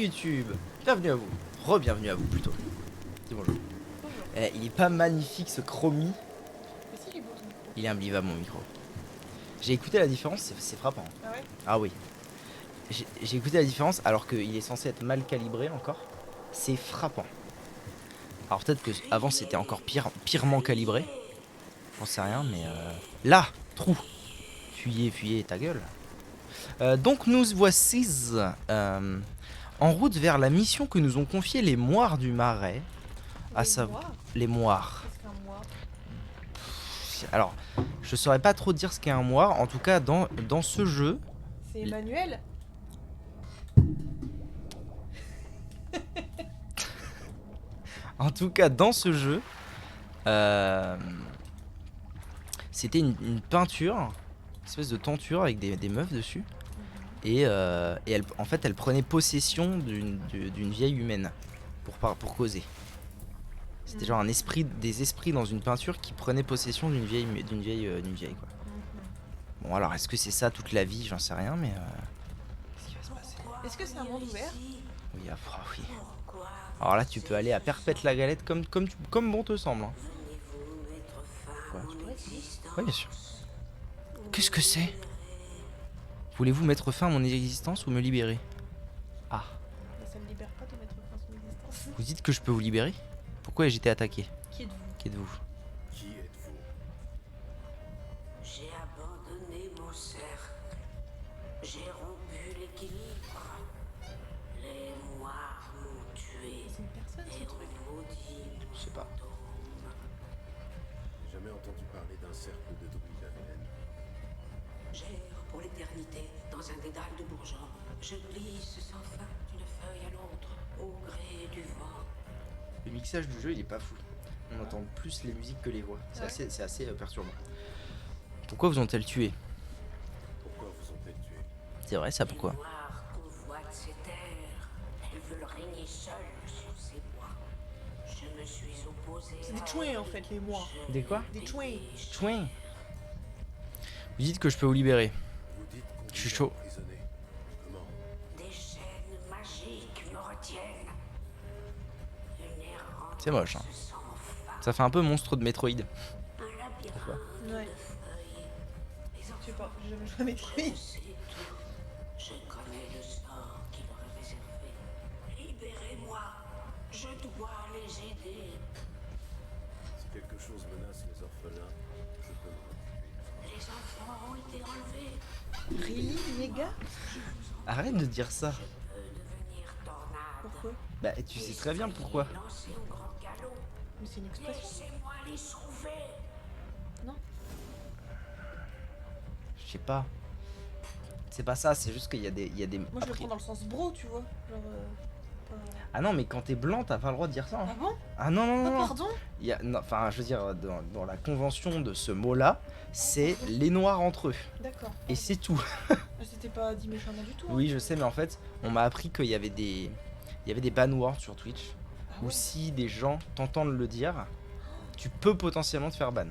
YouTube, bienvenue à vous, re-bienvenue à vous plutôt. Dis bonjour. Bonjour. Il est pas magnifique ce chromie. Mais si, il est beau son micro. Il est imbelievable mon micro. J'ai écouté la différence, c'est frappant. Ah ouais? Ah oui. J'ai écouté la différence alors qu'il est censé être mal calibré encore. C'est frappant. Alors peut-être que avant c'était encore pirement calibré. J'en sais rien mais là, trou. Fuyez ta gueule. Donc nous voici en route vers la mission que nous ont confiée les moires du Marais. À savoir les moires. Qu'est-ce qu'un moire? Alors, je saurais pas trop dire ce qu'est un moire. En tout cas, dans ce jeu. C'est Emmanuel? En tout cas, dans ce jeu, c'était une peinture, une espèce de tenture avec des meufs dessus. Et elle, en fait, elle prenait possession d'une vieille humaine pour causer. C'était genre des esprits dans une peinture qui prenaient possession d'une vieille quoi. Bon alors est-ce que c'est ça toute la vie, j'en sais rien mais qu'est-ce qui va se passer? Est-ce que c'est un monde ouvert? Oui, oui. Alors là tu peux aller à perpète la galette comme bon te semble. Hein. Quoi? Oui bien sûr. Qu'est-ce que c'est? Voulez-vous mettre fin à mon existence ou me libérer? Ah. Mais ça ne libère pas de mettre fin à son existence. Vous dites que je peux vous libérer? Pourquoi j'ai été attaqué? Qui êtes-vous? Qui êtes-vous? Qui êtes-vous? J'ai abandonné mon cercle. J'ai rompu l'équilibre. Les moires m'ont tué C'est une personne ce et truc? ont maudit Je sais pas. mon J'ai jamais entendu parler d'un cercle de druides à Velen. J'erre pour l'éternité dans un dédale de bourgeons. Je glisse sans fin d'une feuille à l'autre, au gré du vent. Le mixage du jeu il est pas fou. On entend plus les musiques que les voix. C'est assez perturbant. Pourquoi vous ont-elles tué? Pourquoi vous ont-elles tué? C'est vrai ça, pourquoi? Les moires convoitent ces terres. Elles veulent régner seules sur ces bois. Je me suis opposé. C'est des chouins en fait, les moires. Des quoi? Des chouins. Chouin. Vous dites que je peux vous libérer. Vous dites qu'on Je suis vous a chaud. emprisonné. Comment? Des chaînes magiques me retiennent. Une errante C'est moche, hein. sans fin. Ça fait un peu monstre de Metroid. Un labyrinthe Pourquoi? Ouais. de feuilles. Les Je sais enfants, pas, j'ai jamais joué à Metroid. je sais tout. Je connais le sort qui leur est réservé. Libérez-moi. Je dois les aider. Si quelque chose menace les orphelins, je peux m'en occuper. Les enfants ont été enlevés. Really, les gars? Arrête de dire ça. Je peux devenir tornade. Pourquoi? Bah tu sais très bien pourquoi. Lancez au grand galop. Mais c'est une expression. Laissez-moi les sauver. Non? Je sais pas. C'est pas ça, c'est juste qu'il y a des... Moi je le prends dans le sens bro, tu vois. Genre. Pas... Ah non mais quand t'es blanc t'as pas le droit de dire ça. Hein. Ah bon? Ah non non Ah non. pardon? Il y a, non, enfin je veux dire dans la convention de ce mot là, c'est les noirs entre eux. D'accord. Et c'est tout. Ah, c'était pas dit méchamment du tout. Hein. Oui je sais mais en fait on m'a appris qu'il y avait des ban words sur Twitch. Ah Ou ouais. si des gens t'entendent le dire, tu peux potentiellement te faire ban.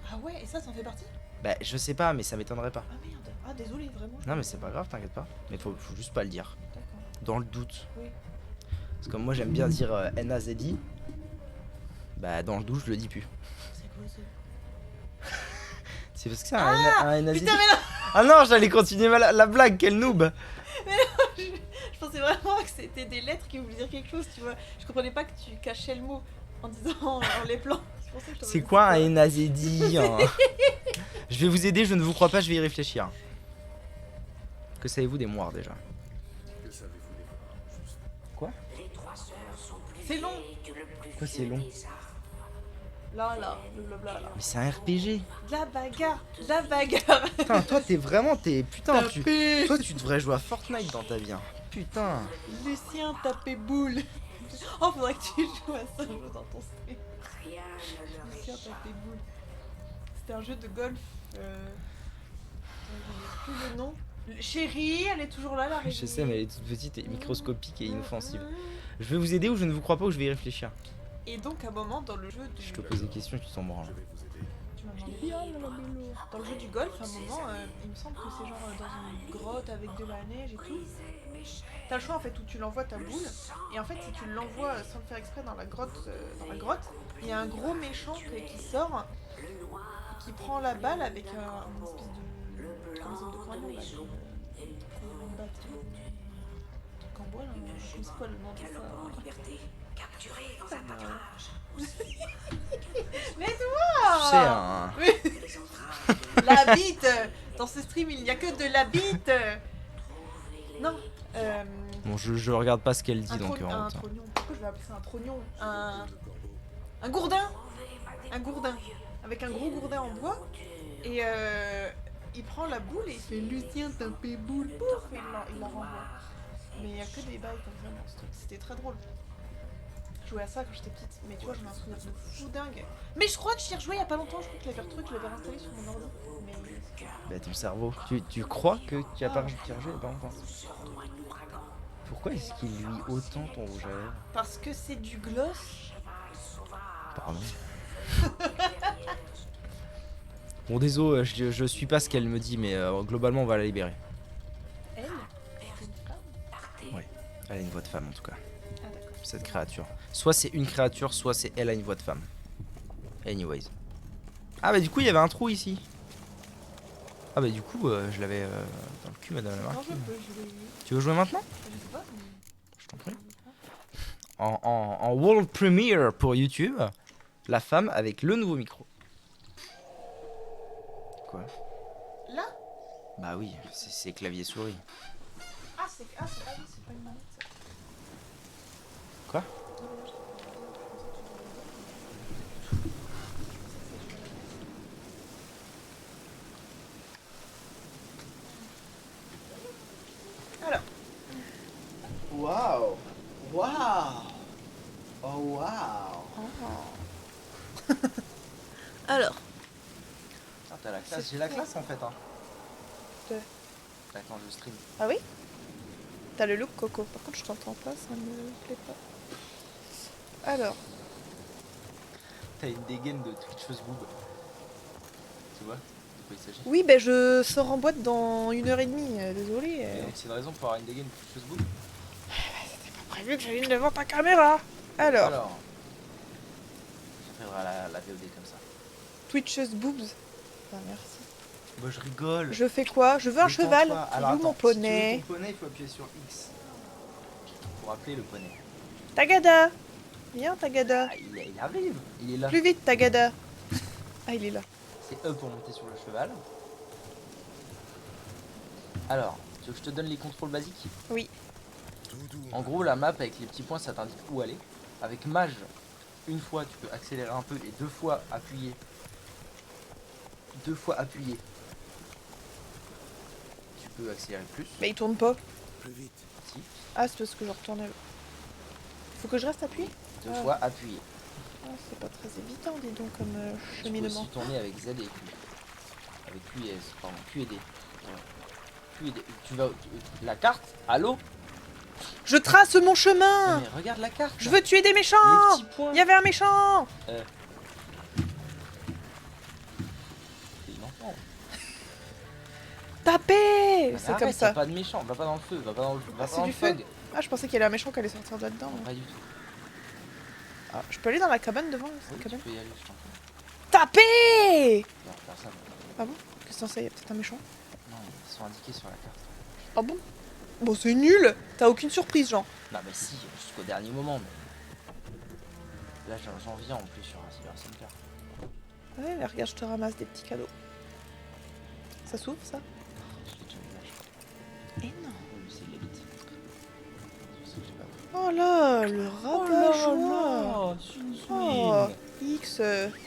Ah ouais, et ça en fait partie? Bah je sais pas mais ça m'étonnerait pas. Ah merde. Ah désolé, vraiment. Non mais c'est pas grave, t'inquiète pas. Mais faut juste pas le dire. D'accord. Dans le doute. Oui. Parce que moi j'aime bien dire NAZI. Bah dans le doute je le dis plus. C'est quoi ça? C'est parce que c'est un NAZI. Putain, mais non! Ah non, j'allais continuer la blague, quel noob. Je pensais vraiment que c'était des lettres qui voulaient dire quelque chose, tu vois. Je comprenais pas que tu cachais le mot en disant en les plans. Pour ça que je C'est t'avais quoi dit un NAZI hein? Je vais vous aider, je ne vous crois pas, je vais y réfléchir. Que savez-vous des moires déjà? Que savez-vous des morts, juste? Les trois sœurs sont plus C'est long. vieilles que le plus Quoi, c'est vieux long? des arbres. Là, blablabla là. Mais c'est un RPG. De la bagarre. Putain, toi t'es vraiment, putain, Tapé. toi tu devrais jouer à Fortnite dans ta vie. Hein. Putain. Lucien tapé boule. Oh, faudrait que tu joues à ça, je veux dans ton stream. Rien ne leur Lucien échappe. tapé boule. C'était un jeu de golf. Je n'ai plus le nom. Chérie, elle est toujours là, la Je sais, mais elle est toute petite et microscopique et inoffensive. Je vais vous aider ou je ne vous crois pas ou je vais y réfléchir. Et donc, à un moment, dans le jeu du... Je te pose des questions, tu t'en branles. Je vais vous aider. Tu m'as demandé. Dans le jeu du golf, à un moment, il me semble que c'est genre dans une grotte avec de la neige et tout. T'as le choix en fait où tu l'envoies ta boule, et en fait si tu l'envoies sans le faire exprès dans la grotte, il y a un gros méchant qui sort, qui prend la balle avec une espèce de... Comment ça s'appelle, de croyant, là, une batterie, un truc en bois là, comme c'est quoi le nom de ça? liberté, capturé dans un pâturage. Mais Tu toi sais, un... Les entrailles La bite. Dans ce stream il n'y a que de la bite. Non. Bon, je regarde pas ce qu'elle dit, donc... Un trognon. Pourquoi je vais appeler ça un trognon? Un gourdin. Un gourdin. Avec un gros gourdin en bois. Et il prend la boule et il fait Lucien taper boule. Pouf, et il la renvoie. Mais il n'y a que des bails comme ça dans ce truc. C'était très drôle. Je jouais à ça quand j'étais petite. Mais tu vois, j'en ai un souvenir de fou dingue. Mais je crois que j'y ai rejoué il y a pas longtemps. Je crois que j'avais le truc, je l'avais installé sur mon ordi. Mais... Bah, ton cerveau. Tu crois que tu as pas rejoué il y a pas longtemps? Pourquoi est-ce qu'il luit autant ton rouge à lèvres? Parce que c'est du gloss. Pardon. Bon, désolé, je suis pas ce qu'elle me dit, mais globalement, on va la libérer. Elle, c'est une femme. Ouais, elle a une voix de femme en tout cas, Ah d'accord. cette créature. Soit c'est une créature, soit c'est elle a une voix de femme. Anyways. Ah bah du coup, il y avait un trou ici. Ah bah du coup, je l'avais dans le cul, madame la Quand je marquise. peux jouer. Tu veux jouer maintenant? Je sais pas. Mais... Je t'en prie. En world premiere pour YouTube, la femme avec le nouveau micro. Quoi? Là. Bah oui, c'est clavier souris. Ah c'est ah c'est pas une manette ça. Quoi? Alors. Waouh! Waouh! Oh waouh! Alors. Ah, t'as la classe, j'ai la classe en fait. Hein. Ouais. Attends, je stream. Ah oui? T'as le look Coco. Par contre je t'entends pas, ça me plaît pas. Alors. T'as une dégaine de Twitcheuse boob. Tu vois de quoi il s'agit? Oui ben je sors en boîte dans 1h30, désolé. Et donc c'est une raison pour avoir une dégaine de Twitcheuse boob? Prévu que je vienne devant ta caméra. Alors. Je ferai la VOD comme ça. Twitcheuse boobs. Ah merci. Bah je rigole. Je fais quoi? Je veux un cheval. Alors Je veux mon attends, si tu veux poney. ton poney, il faut appuyer sur X. Pour appeler le poney. Tagada. Viens Tagada. Ah, il arrive, il est là. Plus vite Tagada. Ah il est là. C'est E pour monter sur le cheval. Alors, tu veux que je te donne les contrôles basiques? Oui. En gros, la map avec les petits points, ça t'indique où aller. Avec mage, une fois tu peux accélérer un peu et deux fois appuyer. Tu peux accélérer plus. Mais il tourne pas. Plus vite. Si. Ah c'est parce que je retournais. Faut que je reste appuyé? Deux Ah. fois appuyer. Ah, c'est pas très évident, dis donc, comme Tu peux cheminement. aussi tourner avec Z et Q. Avec Q et S, pardon, Q et D. Ouais. Q et D. Tu vas. La carte? Allô? Je trace mon Non, chemin. mais regarde la carte. Je veux tuer des méchants. Les petits points. Il y avait un méchant. T'es une enfant. Tapez. Ah, C'est arrête, comme y a ça. pas de méchant, va pas dans le feu, va pas dans le, va c'est pas dans du le feu. fug. Ah, je pensais qu'il y avait un méchant qui allait sortir de là-dedans. Non, pas du tout. Ah, je peux aller dans la cabane devant cette Oui, tu cabane? peux y aller, je t'en prie. Tapez. Non, personne. Ah bon? Qu'est-ce que c'est? Il y a peut-être un méchant. Non, ils sont indiqués sur la carte. Ah bon? Bon, c'est nul. T'as aucune surprise, genre. Non, mais si, jusqu'au dernier moment. Mais... Là, j'en viens en plus sur un Cyber Center. Ouais, mais regarde, je te ramasse des petits cadeaux. Ça s'ouvre, ça? Je l'ai déjà vu là, je crois. Eh non. Oui, c'est de la bite. C'est ce que j'ai pas vu. Oh là, le rabat-joie. Oh, X.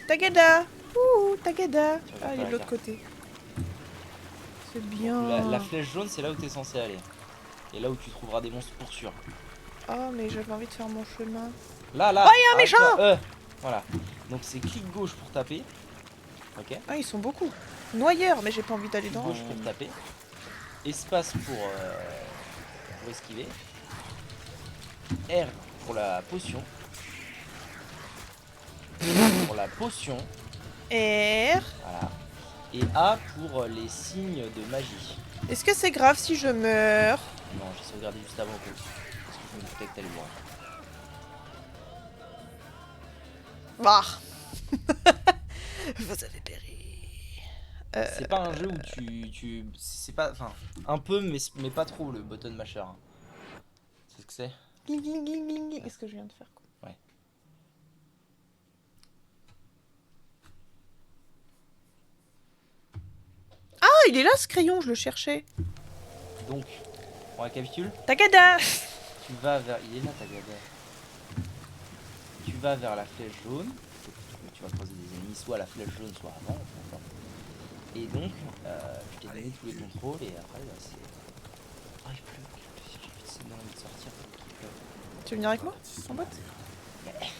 Tagada. Ouh, Tagada. Tu Ah, regardes il est pas de la l'autre carte. côté. C'est bien. La flèche jaune, c'est là où t'es censé aller. Et là où tu trouveras des monstres pour sûr. Oh, mais j'avais envie de faire mon chemin. Là, là. Oh, y a un arrête-toi, méchant. Voilà. Donc c'est clic gauche pour taper. Ok. Ah, ils sont beaucoup. Noyeurs, mais j'ai pas envie d'aller Clic dans. gauche pour taper. Espace pour esquiver. R pour la potion. Pour la potion. R. Voilà. Et A pour les signes de magie. Est-ce que c'est grave si je meurs? Non, j'ai sauvegardé juste avant que. Parce que je me doutais que t'allais mourir. Bah. Vous avez péri. C'est pas un jeu où c'est pas. Enfin, un peu, mais pas trop le button masher. Hein. C'est ce que c'est? Gling, gling, gling, gling. Qu'est-ce que je viens de faire quoi? Ouais. Ah, il est là ce crayon, je le cherchais. Donc, on récapitule. Tagada. Tu vas vers. Il est là, ta gada. Tu vas vers la flèche jaune. Tu vas croiser des ennemis, soit à la flèche jaune, soit avant. Enfin, et donc, je t'ai donné tous les contrôles, et après, bah, c'est. Ah, il pleut. J'ai envie de sortir. Il pleut. Tu veux venir avec moi en boîte?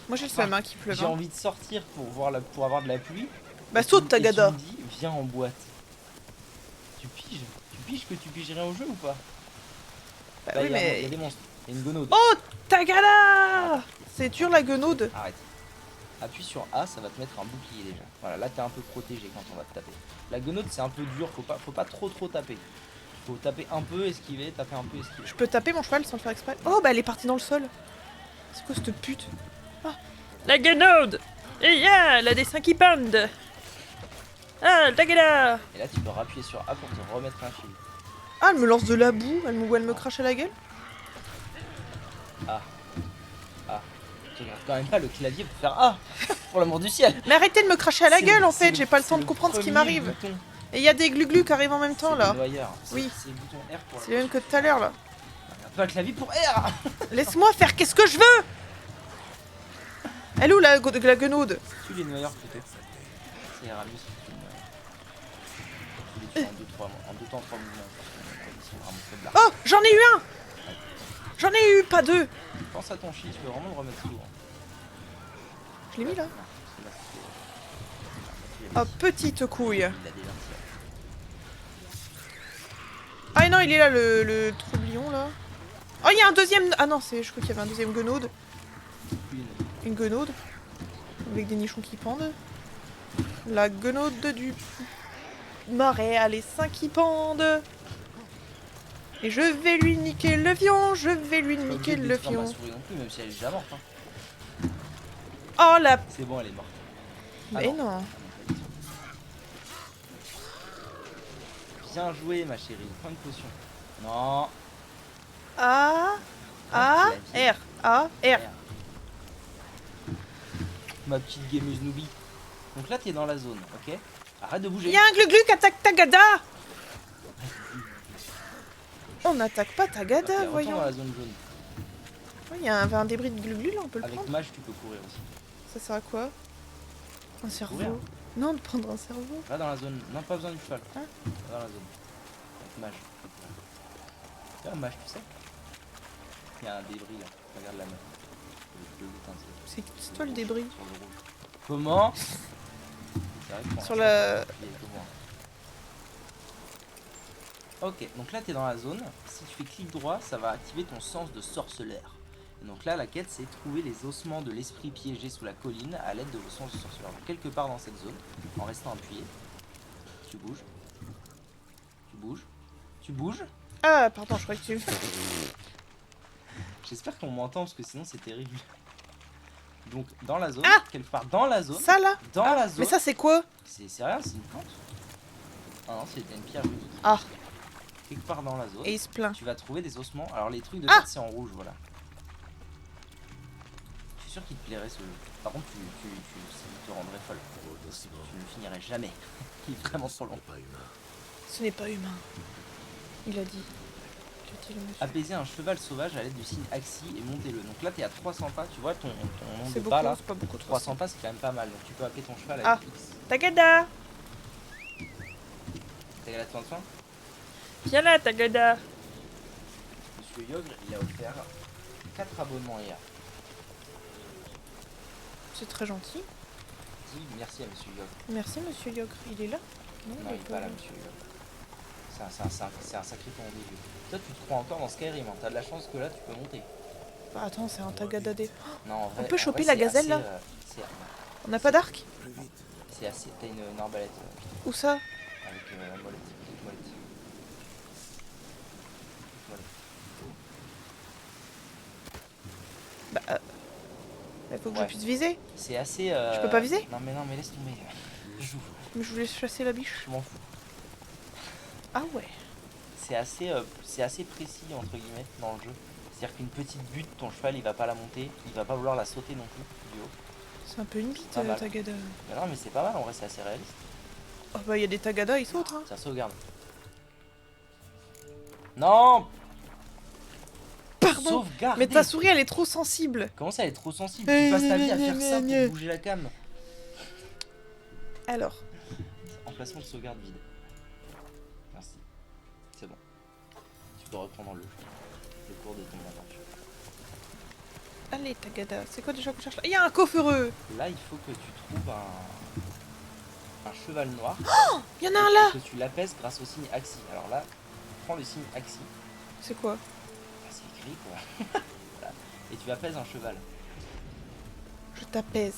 Moi j'ai le seum hein, qui pleut. J'ai envie de sortir pour avoir de la pluie. Bah saute Et tu Tagada. me dis, viens en boîte. Tu piges? Tu piges que tu piges rien au jeu ou pas? Bah Là, oui il y a mais... des monstres. Il y a une gonode. Oh Tagada. C'est dur la guenaude. Arrête. Appuie sur A, ça va te mettre un bouclier déjà. Voilà, là t'es un peu protégé quand on va te taper. La gonode c'est un peu dur, faut pas trop taper. Faut taper un peu, esquiver, taper un peu, esquiver. Je peux taper mon cheval sans le faire exprès. Oh bah elle est partie dans le sol. C'est quoi cette pute? Ah. La guenaude. Et yeah, elle a des seins qui pendent. Ah, Tagada. Et là tu peux appuyer sur A pour te remettre un fil. Ah, elle me lance de la boue, elle me crache à la gueule. Ah. Ah. Tu regardes quand même pas le clavier pour faire A. Pour l'amour du ciel. Mais arrêtez de me cracher à la C'est gueule le- en c'est fait, le- j'ai pas le c'est temps de comprendre ce qui premier m'arrive. bouton. Et il y a des glu-glu qui arrivent en même temps C'est là. le noyeur. Oui. C'est le bouton R pour C'est le même que tout à l'heure là. Regarde pas le clavier pour R. Laisse-moi faire qu'est-ce que je veux. Elle est où la guenaude? Tu les noyeurs plutôt. Ça ira mieux si tu les noyeurs. Tu les tues en 2 temps 3 mouvements. Ils sont vraiment faibles là. Oh, j'en ai eu un. J'en ai eu, pas deux. Pense à ton chi, tu peux vraiment le remettre sous. Hein. Je l'ai mis là. Non, c'est là, c'est- Oh, petite couille. Il l'a déjà retiré. Ah non, il est là le troublion là. Oh, il y a un deuxième. Ah non, je crois qu'il y avait un deuxième guenaude. Une guenaude. Avec des nichons qui pendent. La guenaude du marais a les seins qui pendent. Et je vais lui niquer le fion, je vais lui Pas niquer obligé de le détruire ma fion. souris non plus, même si elle est déjà morte. Hein. Oh la... C'est bon, elle est morte. Mais non. Ah non, pas du tout. Bien joué, ma chérie. Prends une potion. Non. A... A... R. A... R. Ma petite gameuse noobie. Donc là, t'es dans la zone, ok? Arrête de bouger. Il y a un glu-glu qui attaque Tagada. On n'attaque pas Ok, Tagada, retourne voyons. dans la zone jaune. Il y a un débris de glu-glu là, on peut le Avec prendre. mage, tu peux courir aussi. Ça sert à quoi? Un cerveau. Courir. Non, de prendre un cerveau. Va dans la zone. Non, pas besoin du cheval. Hein? Va dans la zone. Avec mage. Tu vois, mage, tu sais? Il y a un débris là. Regarde la main. C'est toi le débris. Sur le rouge. Comment? C'est vrai que pour Sur un la- cheval, il est que moi. Ok, donc là t'es dans la zone. Si tu fais clic droit, ça va activer ton sens de sorceleur. Et donc là, la quête, c'est trouver les ossements de l'esprit piégé sous la colline à l'aide de vos sens de sorceleur. Donc quelque part dans cette zone, en restant appuyé, tu bouges, tu bouges, tu bouges. Ah, pardon, je croyais que tu... J'espère qu'on m'entend parce que sinon c'est terrible. Donc dans la zone, Ah, quelque part dans la zone, ça là. dans Ah, la zone, mais ça c'est quoi? c'est rien, c'est une plante. Ah non, c'est une pierre unique. Ah, Quelque part dans la zone, et il se plaint. tu vas trouver des ossements. Alors les trucs de Ah, tête c'est en rouge, voilà. Je suis sûr qu'il te plairait ce jeu. Par contre, ça te rendrait folle. Tu ne le finirais jamais. Il est vraiment trop long. Ce n'est pas humain. Il a dit. Qu'a-t-il, monsieur? Apaiser un cheval sauvage à l'aide du signe Axi et montez-le. Donc là, t'es à 300 pas, tu vois ton nombre C'est de beaucoup, pas là. c'est pas beaucoup. 300 pas, c'est quand même pas mal. Donc tu peux appeler ton cheval Ah. avec X. Tagada. T'as la de soin. Viens là, Tagada. Monsieur Yogre, il a offert 4 abonnements hier. C'est très gentil. Dis merci à Monsieur Yogre. Merci, monsieur Yogre. Il est là? Non, il est pas là, Monsieur Yogre. C'est un sacré ton de vieux. Toi, tu te crois encore dans Skyrim. Hein. T'as de la chance que là, tu peux monter. Bah, attends, c'est un Tagada des... Non, en vrai, peut en choper vrai, la c'est gazelle, assez, là c'est On n'a pas d'arc? c'est assez. T'as une arbalète Où ça? avec molette. Petite molette. Molette. Bah, faut que je Ouais. puisse viser. C'est assez. Je peux pas viser? Non, mais laisse tomber. Joue. Mais je voulais chasser la biche. Je m'en fous. Ah ouais. C'est assez précis, entre guillemets, dans le jeu. C'est-à-dire qu'une petite butte, ton cheval, il va pas la monter, il va pas vouloir la sauter non plus, du haut. C'est un peu une bite, Pas mal. Tagada. Mais non, mais c'est pas mal, en vrai, c'est assez réaliste. Oh bah, il y a des Tagada, ils sautent, hein. Ça sauvegarde. Non! Pardon. Sauvegarde! Mais ta souris, elle est trop sensible. Comment ça, elle est trop sensible? Tu passes ta vie à faire ça pour bouger la cam. Alors, Emplacement de sauvegarde vide. Merci. C'est bon. Tu peux reprendre le cours de ton aventure. allez, Tagada. C'est quoi déjà qu'on cherche là? Il y a un coffre heureux. Là, il faut que tu trouves un cheval noir. Il y en a un là. Et que tu l'apaises grâce au signe Axi. Alors là, prends le signe Axi. C'est quoi? Ah, c'est écrit quoi. Voilà. Et tu apaises un cheval. Je t'apaise.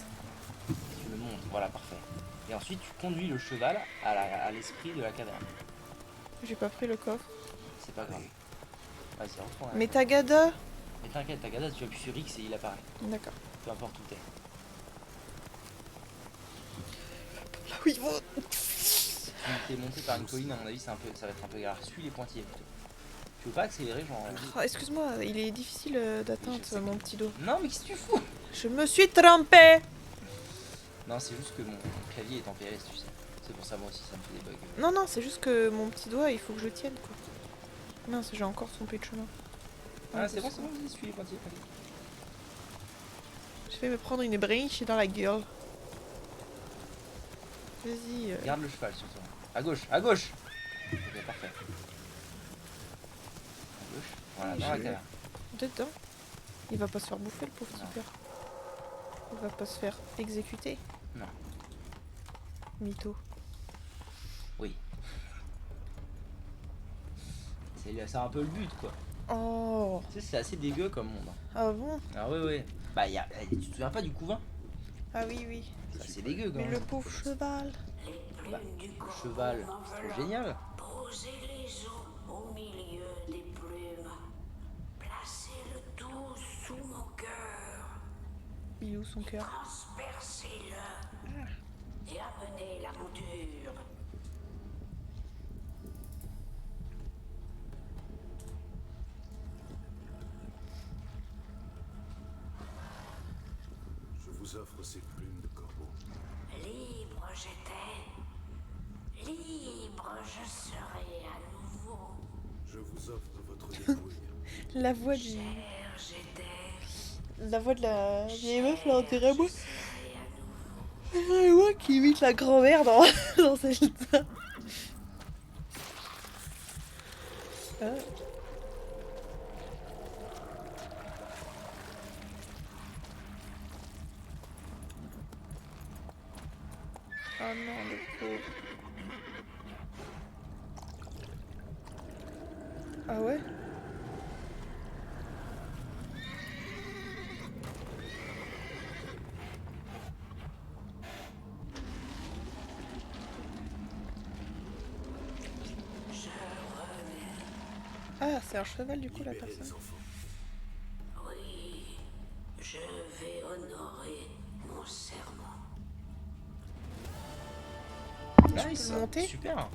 Tu le montes. Voilà, parfait. Et ensuite, tu conduis le cheval à l'esprit de la caverne. J'ai pas pris le coffre. C'est pas grave. Vas-y, retourne. Mais Tagada. Mais t'inquiète, Tagada, tu appuies sur X et il apparaît. D'accord. Peu importe où t'es. Là où il faut. Si t'es monté par une colline, à mon avis, ça va être un peu galère. Suis les pointillés plutôt. Tu veux pas accélérer, genre. Oh, excuse-moi, il est difficile d'atteindre Je sais. mon petit doigt. Non, mais qu'est-ce que tu fous? Je me suis trompée. Non, c'est juste que mon clavier est en PLS, tu sais. C'est pour ça, moi aussi, ça me fait des bugs. Non, non, c'est juste que mon petit doigt, il faut que je tienne quoi. Mince, j'ai encore trompé de chemin. Ah, c'est bon, vas-y, suis les pointillés. Allez. Je vais me prendre une brinche dans la gueule. Vas-y. Garde le cheval sur toi. À gauche, à gauche. Ok, parfait. À gauche. Voilà, Oui, dans la je- caverne. Dedans. Il va pas se faire bouffer, le pauvre Non. petit père. Il va pas se faire exécuter. Non. Mytho. Oui. C'est un peu le but, quoi. Oh. Tu sais, c'est assez dégueu comme monde. Hein. Ah bon? Ah ouais, ouais. Bah, tu te souviens pas du couvain? Ah oui, oui. Ça, c'est dégueu, quand Mais même. le pauvre cheval. Bah, le cheval, c'est trop génial. Posez les os au milieu des plumes. Placez le tout sous mon cœur. Il est où son cœur? Transpercez-le. Et amenez la monture. Je vous offre ces plumes de corbeau. Libre j'étais. Libre je serai à nouveau. Je vous offre votre dépouille. La voix du... Cher j'étais. La voix de la vieille meuf là, on dirait moi. Je serai à nouveau. On dirait moi qui imite la grand-mère dans, dans Zelda. Ah. Oh non, le pauvre. Ah ouais? Ah, c'est un cheval du coup la Libérez les personne. enfants. Oui, je vais honorer mon serment. Nice. peux le monter? Super.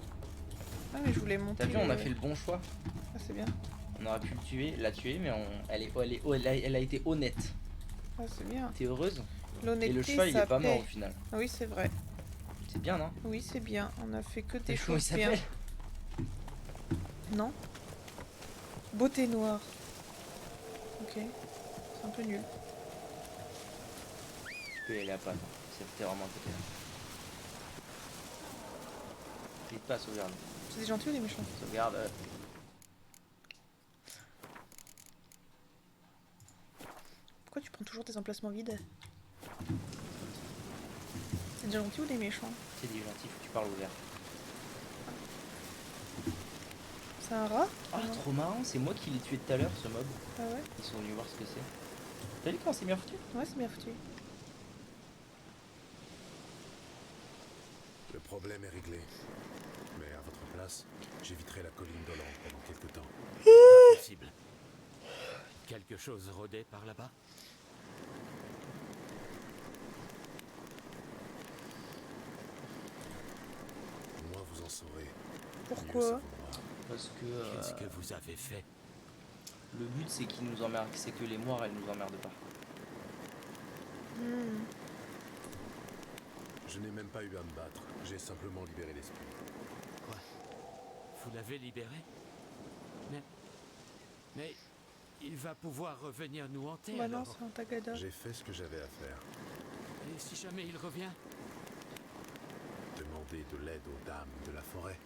Ah mais je voulais monter. T'as vu, on a fait le bon choix. Ah c'est bien. On aurait pu la tuer, mais elle a été honnête. Ah c'est bien. T'es heureuse? Et L'honnêteté le cheval, il ça est pas mort paie. au final. Ah oui c'est vrai. C'est bien, non? Oui c'est bien. On a fait que T'as des vu comment il choses bien. s'appelle? Non. Beauté noire. Ok. C'est un peu nul. Tu peux y aller à pas, c'était vraiment à côté. N'hésite pas à sauvegarder. C'est des gentils ou des méchants? Sauvegarde. Pourquoi tu prends toujours des emplacements vides? C'est des gentils ou des méchants? C'est des gentils, faut que tu parles ouvert. C'est un rat? Ah, Non. trop marrant, c'est moi qui l'ai tué tout à l'heure, ce mob. Ah ouais? Ils sont venus voir ce que c'est. T'as vu comment c'est bien foutu? Ouais c'est bien foutu. Le problème est réglé. Mais à votre place, j'éviterai la colline d'Hollande pendant quelque temps. Possible. Quelque chose rôdait par là-bas? en saurez, mieux Pourquoi? ça vaudra. Parce que Qu'est-ce que vous avez fait? le but c'est qu'ils nous emmerdent, c'est que les moires elles nous emmerdent pas. Hmm. Je n'ai même pas eu à me battre. J'ai simplement libéré l'esprit. Quoi? Vous l'avez libéré? Mais il va pouvoir revenir nous hanter Bah non, alors. c'est un tagada. J'ai fait ce que j'avais à faire. Et si jamais il revient? Demander de l'aide aux dames de la forêt.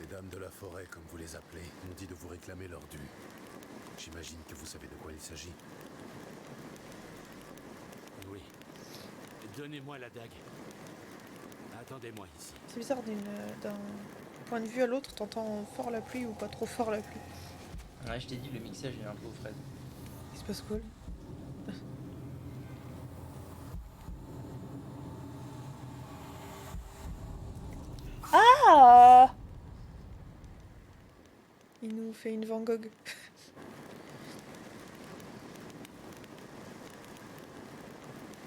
Les dames de la forêt, comme vous les appelez, m'ont dit de vous réclamer leur dû. J'imagine que vous savez de quoi il s'agit. Oui. Donnez-moi la dague. Attendez-moi ici. C'est bizarre, d'un point de vue à l'autre, t'entends fort la pluie ou pas trop fort la pluie. Ouais, je t'ai dit, le mixage est un peu aux fraises. Il se passe quoi là? Ah! Il nous fait une Van Gogh.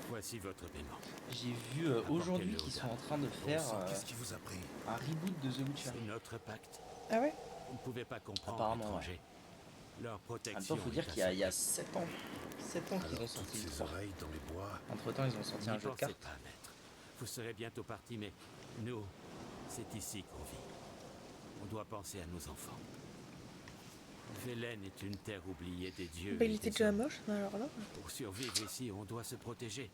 Voici votre paiement. J'ai vu aujourd'hui qu'ils sont en train de faire Bon sang, qu'est-ce qui vous a pris? un reboot de The Witcher. C'est notre pacte. Ah ouais? Vous ne pouvez pas comprendre Apparemment, l'étranger. Leur En même protection. temps, faut dire est qu'il y a 7 ans. 7 ans qu'ils Alors, ont toutes sorti le ces 3. oreilles dans les bois. Entre temps, ils ont sorti un N'y jeu de pensez cartes. pas, maître. Vous serez bientôt parti, mais nous, c'est ici qu'on vit. On doit penser à nos enfants. Velen est une terre oubliée des dieux. Bah et il était des déjà hommes. moche, alors là. Pour survivre ici, on doit se protéger.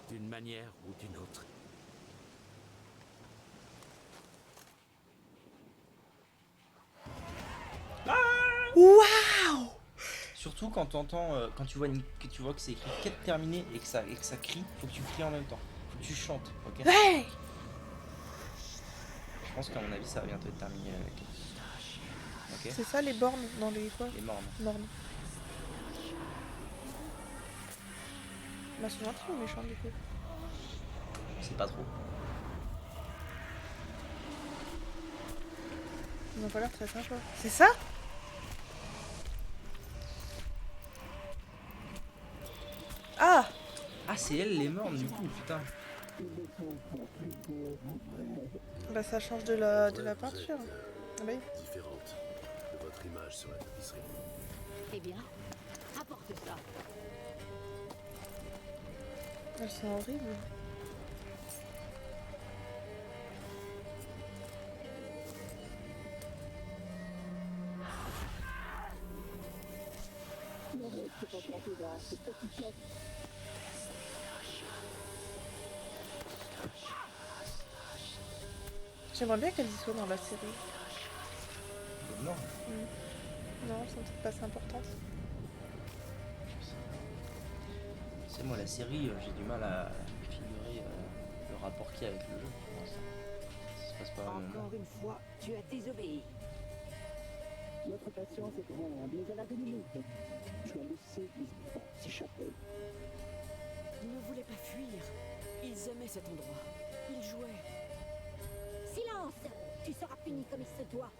D'une manière ou d'une autre. Waouh! Surtout quand t'entends, quand tu vois, que tu vois que c'est écrit quête terminée et que ça crie, faut que tu cries en même temps. Faut que tu chantes, ok? Ouais! Je pense qu'à mon avis, ça va bientôt être terminé avec. Ok? C'est ça les bornes dans les quoi? Les mornes. Bornes. Bah c'est gentil ou méchant du coup? C'est pas trop. Ils ont pas l'air très sympa. C'est ça? Ah! Ah, c'est elle les mornes du coup, putain. Bah ça change de En la vrai, vous peinture. êtes, Ah bah oui. différente de votre image sur la tapisserie. Eh bien, apporte ça. Elles sont horribles. J'aimerais bien qu'elles y soient dans la série. Les mornes. Non, elles sont peut-être pas assez importantes. C'est moi la série, j'ai du mal à figurer le rapport qu'il y a avec le jeu pour l'instant. Ça se passe pas vraiment. Encore une fois, tu as désobéi. Notre patience est grande, mais elle a des limites. Je dois laisser les enfants s'échapper. Ils ne voulaient pas fuir. Ils aimaient cet endroit. Ils jouaient. Silence! Tu seras puni comme il se doit.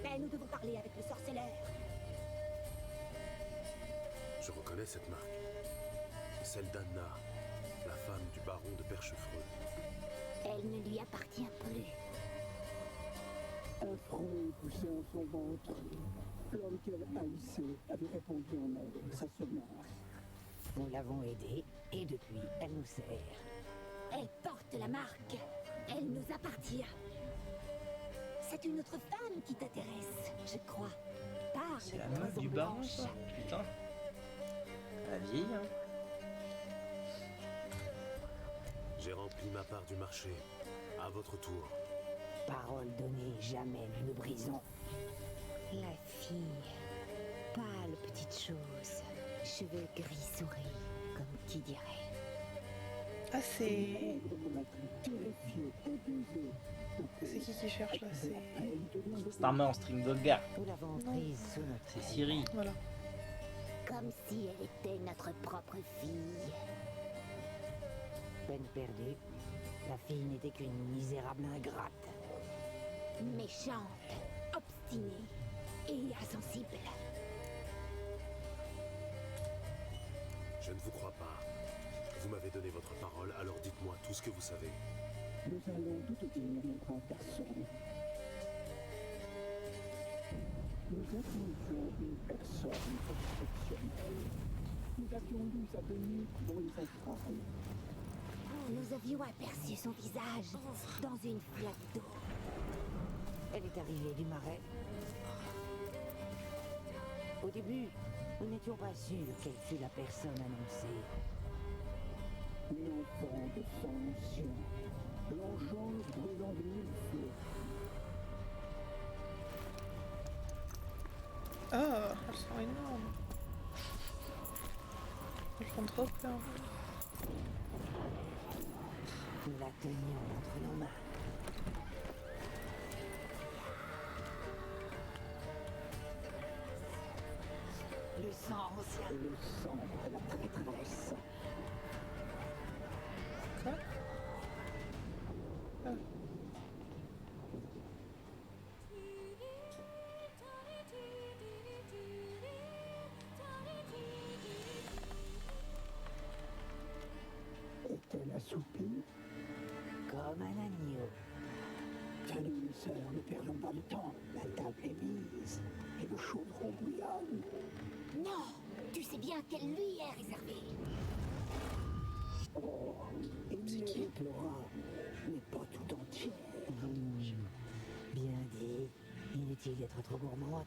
Mais nous devons parler avec le sorceleur. Je reconnais cette marque. C'est celle d'Anna, la femme du baron de Perchefreux. Elle ne lui appartient plus. Un fruit poussé en son ventre. L'homme qu'elle haïssait avait répondu en elle, sa semence. Nous l'avons aidée et depuis, elle nous sert. Elle porte la marque. Elle nous appartient. C'est une autre femme qui t'intéresse, je crois. Parle. C'est la meuf du baron, ça? Putain. La vieille, hein. J'ai rempli ma part du marché. À votre tour. Parole donnée, jamais nous ne brisons. La fille, pâle petite chose, cheveux gris souris, comme qui dirait. Ah c'est... Terrifié, abusé. C'est qui cherche là? C'est... C'est ta main en string dogger. Nous l'avons prise sous notre C'est Siri. Voilà. comme si elle était notre propre fille. Peine perdue, la fille n'était qu'une misérable ingrate. Méchante, obstinée et insensible. Je ne vous crois pas. Vous m'avez donné votre parole, alors dites-moi tout ce que vous savez. Nous allons tout dire, mon brave garçon. Nous attendions une personne exceptionnelle. Nous avions lu sa tenue dans les entrailles. Nous avions aperçu son visage dans une flaque d'eau. Elle est arrivée du marais. Au début, nous n'étions pas sûrs qu'elle fût la personne annoncée. Une enfant de sang ancien, l'engeance brûlant de mille feux. Oh, elles sont énormes. Elles font trop peur. Nous la tenions entre nos mains. Le sang ancien. Le sang de la traîtresse. Quoi? Ah. Est-elle assoupie? Comme un agneau. Tenez, sœur, ne perdons pas de temps. La table est mise et le chaudron bouillonne. Non, tu sais bien qu'elle lui est réservée. Oh, il mérite le rat, mais pas tout entier. Bien dit. Inutile d'être trop gourmande.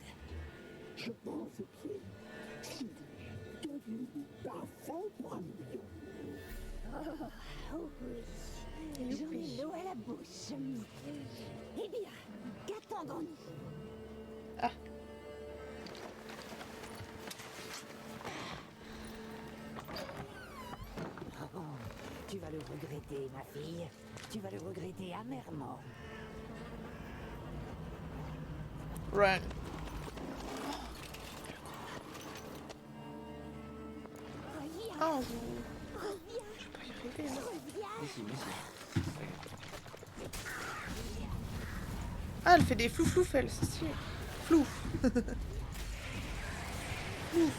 Je prends ses pieds. Si, devenu parfait pour un million. Oh oui, j'en ai l'eau à la bouche. Eh bien, qu'attendons-nous? Oh, tu vas le regretter, ma fille. Tu vas le regretter amèrement. Run. Reviens, Ah, reviens, je peux pas y arriver. Là. reviens. Mais si, mais si. Ah, elle fait des flouf-flouf, elle, c'est stylé. Flouf. Flouf.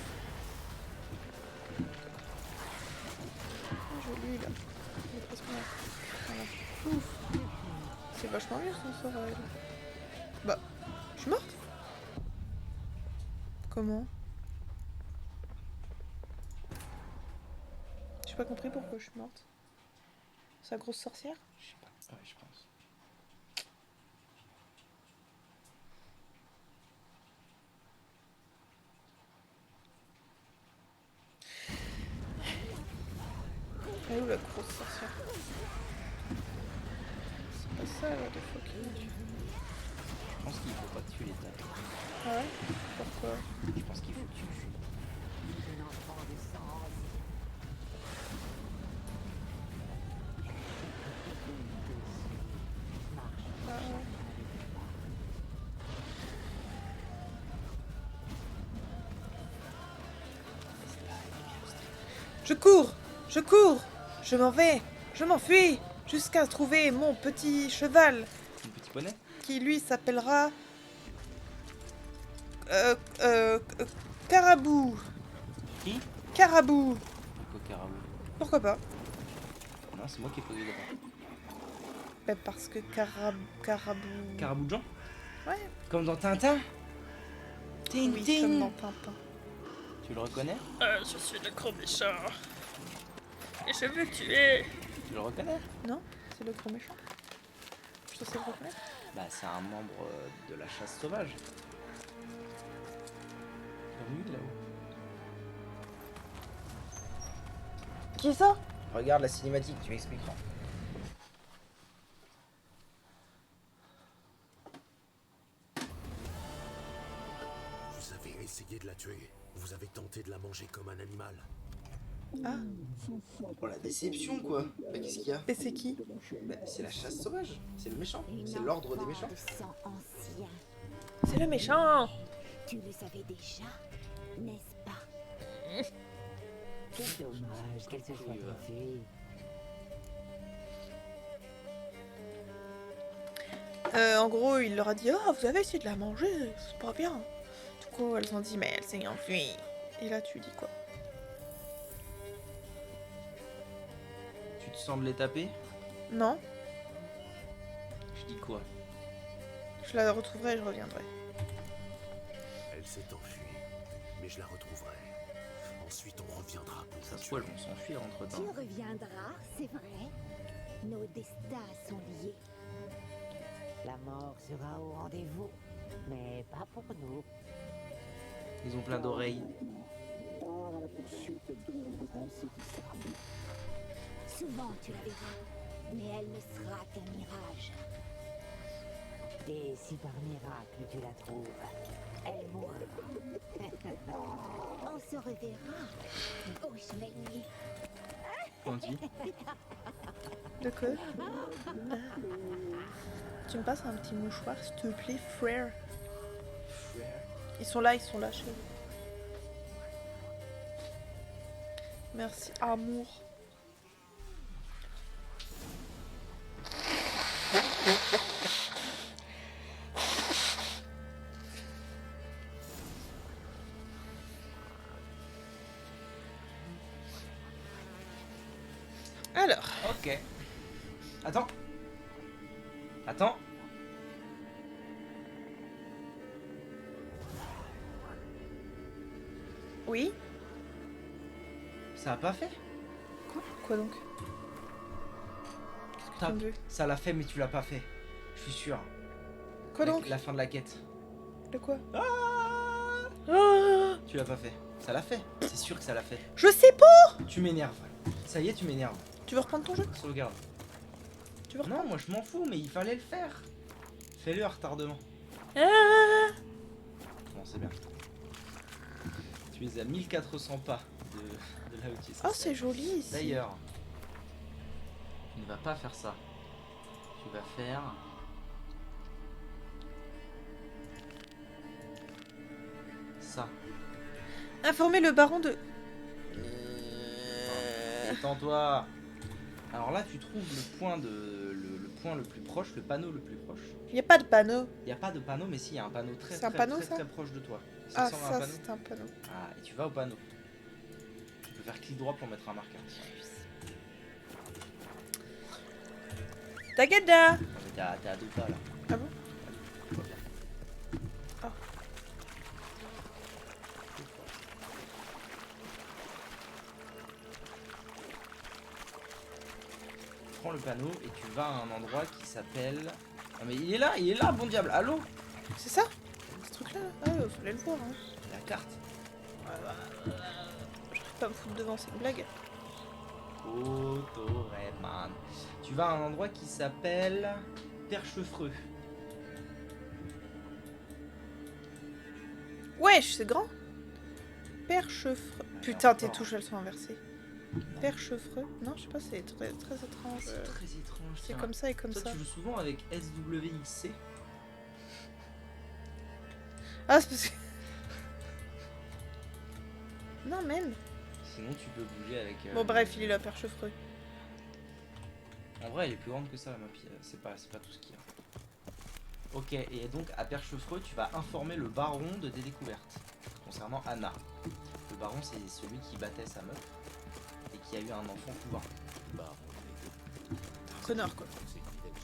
Ah, joli, là. Il est presque mort. Voilà. Flouf. C'est vachement bien, son sort, elle. Bah, je suis morte. Comment? J'ai pas compris pourquoi je suis morte. Sa grosse sorcière? Je sais pas. Ouais, je pense. Elle est où la grosse sorcière? C'est pas ça, là, des fois qu'il me tue. Je pense qu'il faut pas tuer les tables. Ah ouais? Pourquoi? Je pense qu'il faut tuer. Un enfant de sang. Ah ouais. Je cours! Je cours! Je m'en vais! Je m'enfuis! Jusqu'à trouver mon petit cheval, Un petit poney? qui lui s'appellera... Carabou! Qui? Carabou! Pourquoi carabou? Pourquoi pas? Non, c'est moi qui ai posé la question. Ben parce que Carabou... Carabou de Jean? Ouais. Comme dans Tintin? Oui, Tintin! comme dans Tintin. Tu le reconnais? Je suis le gros méchant. Et je veux tuer. Tu le reconnais? Non, c'est le gros méchant. Je sais le reconnaître. Bah, c'est un membre de la chasse sauvage. Comme lui, là-haut. Qui est ça? Regarde la cinématique, tu m'expliqueras. Vous avez essayé de la tuer. Vous avez tenté de la manger comme un animal. Ah, Oh, la déception, quoi. Bah, qu'est-ce qu'il y a? et c'est qui? Bah, c'est la chasse sauvage. C'est le méchant. Une C'est l'ordre des enfant méchants. de sang ancien. C'est le méchant. Tu le savais déjà, n'est-ce pas? Quel dommage qu'elle se soit enfuie. En gros, il leur a dit: oh, vous avez essayé de la manger, c'est pas bien. Du coup, elles ont dit: mais elle s'est enfuie. Et là, tu dis quoi? te sens de les taper? Non, Je dis quoi? je la retrouverai et je reviendrai. Elle s'est enfuie, mais je la retrouverai. Ensuite, on reviendra pour Ça vous se voit, tuer. elles vont s'enfuir entre Tu temps. reviendras, c'est vrai. Nos destins sont liés. La mort sera au rendez-vous, mais pas pour nous. Ils ont plein d'oreilles. Part à la poursuite d'ombres insaisissables. Souvent tu la verras, mais elle ne sera qu'un mirage. Et si par miracle tu la trouves, elle mourra. On se reverra, Bushmilly. Comment tu dis? De quoi? Tu me passes un petit mouchoir, s'il te plaît, frère? Ils sont là, chez vous. Merci, amour. Alors, Ok. Attends. Attends. oui? Ça a pas fait? Quoi donc? Qu'est-ce que tu me veux? Ça l'a fait, mais tu l'as pas fait. Je suis sûr. Quoi donc? La fin de la quête. De quoi? Ah Ah, Tu l'as pas fait. Ça l'a fait. C'est sûr que ça l'a fait. je sais pas! Tu m'énerves. Ça y est, tu m'énerves. Tu veux reprendre ton jeu? Sauvegarde. Tu veux Non, moi je m'en fous, mais il fallait le faire. Fais-le à retardement. Ah, Bon, c'est bien. Tu es à 1400 pas de là où tu es. oh, c'est joli ici. D'ailleurs, tu ne vas pas faire ça. Tu vas faire... ça. Informer le baron de... Détends-toi. Alors là, tu trouves le point le point le plus proche, le panneau le plus proche. Il n'y a pas de panneau. Il n'y a pas de panneau, mais si, il y a un panneau très C'est un très, panneau, très, ça très proche de toi. Ah, ressemble à un ça, panneau. c'est un panneau. Ah, et tu vas au panneau. Tu peux faire clic droit pour mettre un marqueur. Tagada! Non, mais t'es à 2 pas là. Ah bon? Ah. Prends le panneau et tu vas à un endroit qui s'appelle... Ah mais il est là, bon diable, allô? C'est ça? Ce truc-là? Ah, fallait le voir. Hein. La carte. J'arrive pas à me foutre devant, c'est une blague. Autoreman. Tu vas à un endroit qui s'appelle Perchefreux. Wesh, c'est grand. Perchefreux. Putain, tes touches, elles sont inversées. Perchefreux. Non, je sais pas, c'est très, très étrange. C'est très étrange. C'est tiens. comme ça et comme Toi, ça. tu joues souvent avec SWXC. Ah, c'est parce que... Non, même. Sinon, tu peux bouger avec... Bon, bref, il est là, Perchefreux. En vrai, elle est plus grande que ça, la map. C'est pas tout ce qu'il y a. Ok, et donc, à Perchefreux, tu vas informer le baron de tes découvertes. Concernant Anna. Le baron, c'est celui qui battait sa meuf. Et qui a eu un enfant couvain. Connard, quoi.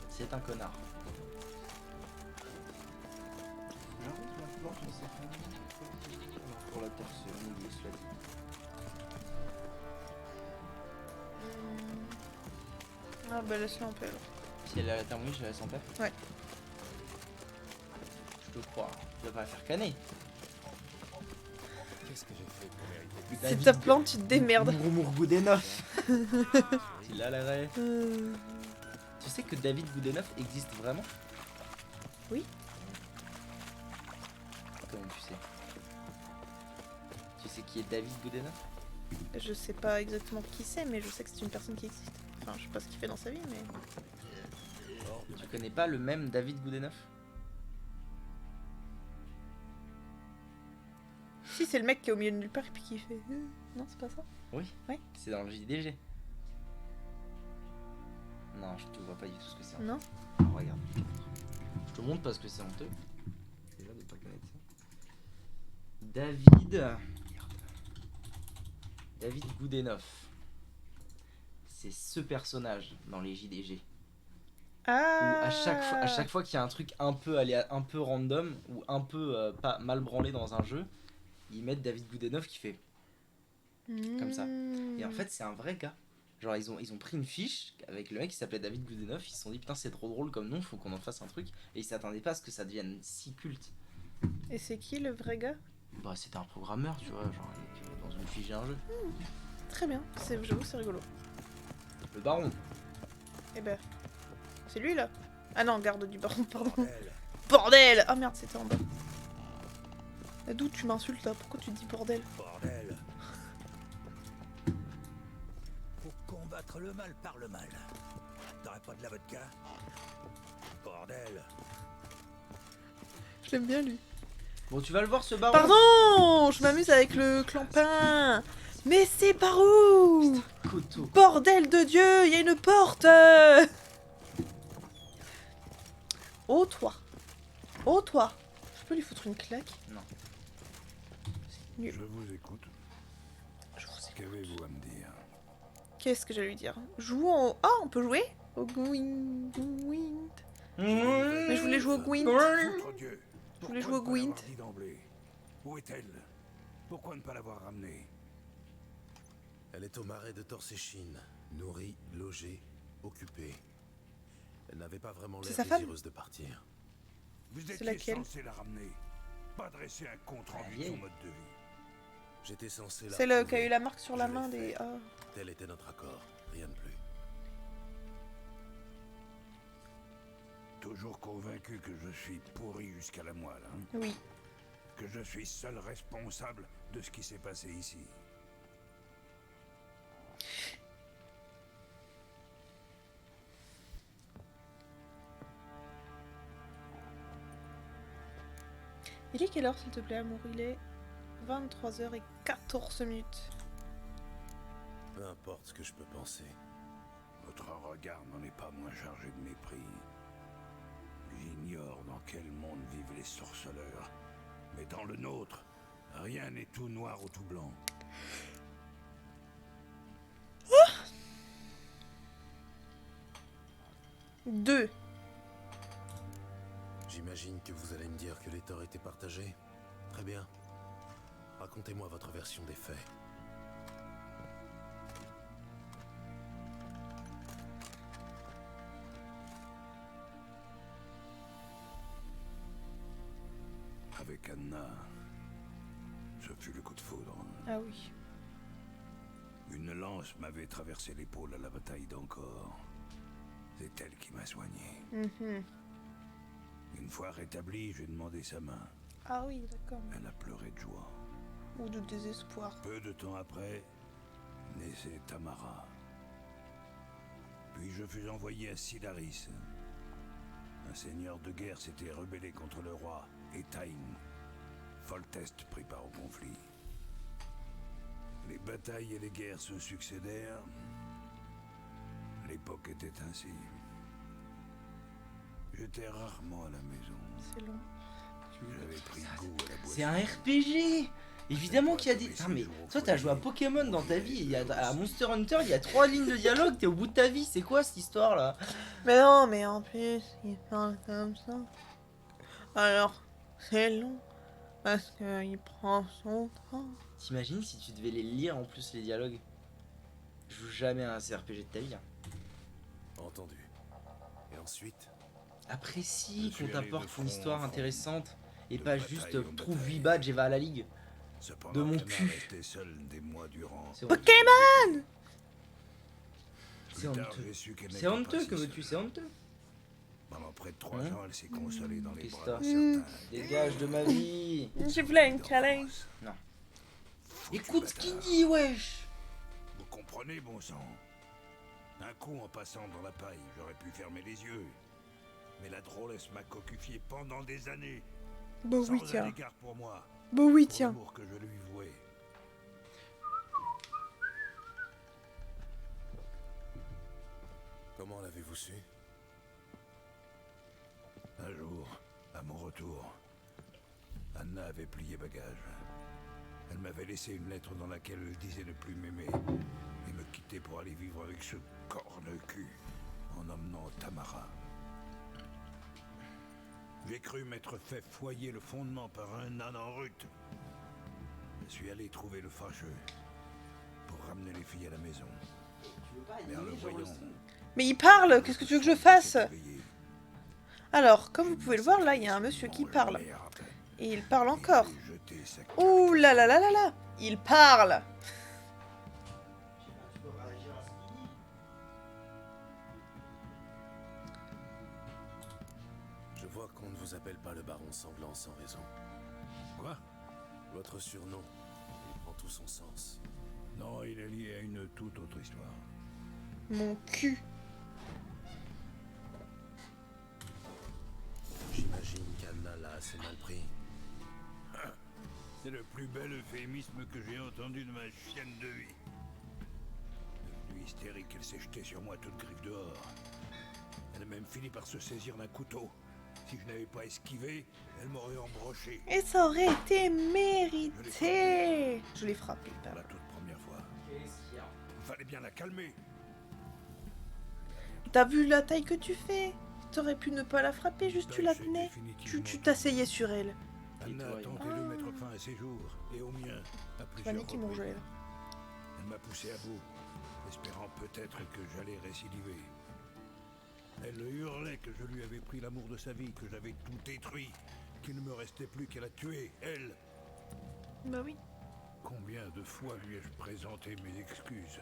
C'est un connard. Pour la terre, c'est une cela dit. Ah, bah laisse-la en paix. alors. Si elle est à la terre, oui, je la laisse en paix. Ouais. Je te crois. Tu vas pas la faire canner. Qu'est-ce que j'ai fait pour mériter C'est David ta plante, tu te démerdes. Mourmour Goudenov. Il a l'arrêt. Tu sais que David Goudenov existe vraiment? Oui. Comment tu sais? Tu sais qui est David Goudenov? Je sais pas exactement qui c'est, mais je sais que c'est une personne qui existe. Enfin, je sais pas ce qu'il fait dans sa vie, mais... Tu connais pas le même David Goudenov? Si, c'est le mec qui est au milieu de nulle part et puis qui fait... Non, c'est pas ça? Oui. Ouais. C'est dans le JDG. Non, je te vois pas du tout ce que c'est. Non. Alors, regarde. Je te montre parce que c'est honteux. Déjà de pas connaître ça. David. Merde. David Goudenov. c'est ce personnage dans les JDG. Ah. Où à chaque fois qu'il y a un truc un peu un peu random ou un peu pas mal branlé dans un jeu, ils mettent David Goodenough qui fait comme ça. Et en fait, c'est un vrai gars. Genre, ils ont pris une fiche avec le mec qui s'appelait David Goodenough. Ils se sont dit, putain, c'est trop drôle comme nom, faut qu'on en fasse un truc. Et ils s'attendaient pas à ce que ça devienne si culte. Et c'est qui le vrai gars? Bah, c'était un programmeur, tu vois. Genre, dans une fiche d'un jeu. Très bien, j'avoue, c'est rigolo. Le baron. Eh ben, c'est lui là? Ah non, garde du baron, pardon. Bordel. Bordel! Ah merde, c'était en bas. D'où tu m'insultes là? Pourquoi tu dis bordel? Bordel. Faut combattre le mal par le mal. T'aurais pas de la vodka? Bordel. Je l'aime bien lui. Bon, tu vas le voir ce baron. Pardon! Je m'amuse avec le clampin! Mais c'est par où? Coteau. Bordel de Dieu! Il y a une porte! Oh toi! Oh toi! Je peux lui foutre une claque? Non. Nul. Je vous écoute. Je vous ai- Qu'avez-vous à me dire? Qu'est-ce que j'allais lui dire? Joue en... Ah, on peut jouer? Au Gwent. Mais je voulais jouer au Gwent. Foutre Dieu. Je voulais Pourquoi jouer au ne pas l'avoir Gwent. dit d'emblée? Où est-elle? Pourquoi ne pas l'avoir ramenée? Elle est au marais de Torséchine, nourrie, logée, occupée. Elle n'avait pas vraiment C'est l'air sa femme? désireuse de partir. Vous C'est étiez laquelle? censé la ramener. Pas dresser un compte rendu de son vieille. mode de vie. J'étais censé la Celle qui a retrouver. eu la marque sur la Je main l'ai des... fait. Ah. Tel était notre accord, rien de plus. Toujours convaincu que je suis pourri jusqu'à la moelle, hein? Oui. Que je suis seul responsable de ce qui s'est passé ici. Il est quelle heure s'il te plaît, amour? Il est 23h14. Peu importe ce que je peux penser. Votre regard n'en est pas moins chargé de mépris. J'ignore dans quel monde vivent les sorceleurs, mais dans le nôtre, rien n'est tout noir ou tout blanc. Deux. J'imagine que vous allez me dire que les torts étaient partagés. Très bien. Racontez-moi votre version des faits. Avec Anna, ce fut le coup de foudre. Ah oui. Une lance m'avait traversé l'épaule à la bataille d'Ancor. C'est elle qui m'a soigné. Mhm. Une fois rétablie, j'ai demandé sa main. Ah oui, d'accord. Elle a pleuré de joie. Ou de désespoir. Peu de temps après, naissait Tamara. Puis je fus envoyé à Sidaris. Un seigneur de guerre s'était rebellé contre le roi et Taïn. Foltest prit part au conflit. Les batailles et les guerres se succédèrent. L'époque était ainsi. J'étais rarement à la maison. C'est long. J'avais pris goût à la boisson. C'est un RPG. Évidemment qu'il y a des... Ah mais toi t'as joué à Pokémon dans ta vie, il y a, à Monster Hunter il y a 3 lignes de dialogue, t'es au bout de ta vie, c'est quoi cette histoire là? Mais non, mais en plus, il parle comme ça. Alors, c'est long. Parce qu'il prend son temps. T'imagines si tu devais les lire en plus les dialogues? Joue jamais à un CRPG de ta vie. Hein. Entendu. Et ensuite, Apprécie Je qu'on suis t'apporte allé de une front histoire en front. intéressante et De pas bataille juste en trouve bataille. 8 badges et va à la ligue. Cependant, de mon Anna cul. restait seule des mois durant. C'est Pokémon! C'est Plus tard, honteux. j'ai su qu'elle C'est n'était pas honteux, si que veux-tu? seule. C'est honteux. Pendant près de 3 Hein ans, elle s'est consolée dans les Qu'est-ce bras que d'un t'as certain... Dégage de ma vie. Je voulais une câlin. Non. Foutu Écoute ce qu'il bâtard. dit, wesh. Vous comprenez, bon sang? Un coup en passant dans la paille, j'aurais pu fermer les yeux. Mais la drôlesse m'a cocufié pendant des années. Bah oui, sans un tiens. égard pour moi. Bah oui, Pour tiens. l'amour que je lui vouais. comment l'avez-vous su? Un jour, à mon retour, Anna avait plié bagage. Elle m'avait laissé une lettre dans laquelle elle disait ne plus m'aimer et me quitté pour aller vivre avec ce corne-cul en emmenant Tamara. J'ai cru m'être fait foyer le fondement par un âne en rut. Je suis allé trouver le fâcheux pour ramener les filles à la maison. Mais en le voyant, Mais il parle, qu'est-ce que tu veux que je fasse? Alors, comme vous pouvez le voir, là, il y a un monsieur qui parle. Et il parle encore. Ouh là là là là là! Il parle! Je vois qu'on ne vous appelle pas le baron sanglant sans raison. Quoi? Votre surnom, il prend tout son sens. Non, il est lié à une toute autre histoire. Mon cul. J'imagine qu'Anna l'a assez mal pris. C'est le plus bel euphémisme que j'ai entendu de ma chienne de vie. Devenue hystérique, elle s'est jetée sur moi toute griffe dehors. Elle a même fini par se saisir d'un couteau. Si je n'avais pas esquivé, elle m'aurait embroché. Et ça aurait été mérité. Je l'ai frappé. Pour la toute première fois. Il fallait bien la calmer. T'as vu la taille que tu fais? T'aurais pu ne pas la frapper, juste tu la tenais. Tu t'asseyais sur elle. Anna a tenté de mettre fin à ses jours, et au mien, à plusieurs Fanny qui reprises. mangeait. Elle m'a poussé à bout, espérant peut-être que j'allais récidiver. Elle hurlait que je lui avais pris l'amour de sa vie, que j'avais tout détruit, qu'il ne me restait plus qu'à la tuer, elle. Bah oui. Combien de fois lui ai-je présenté mes excuses?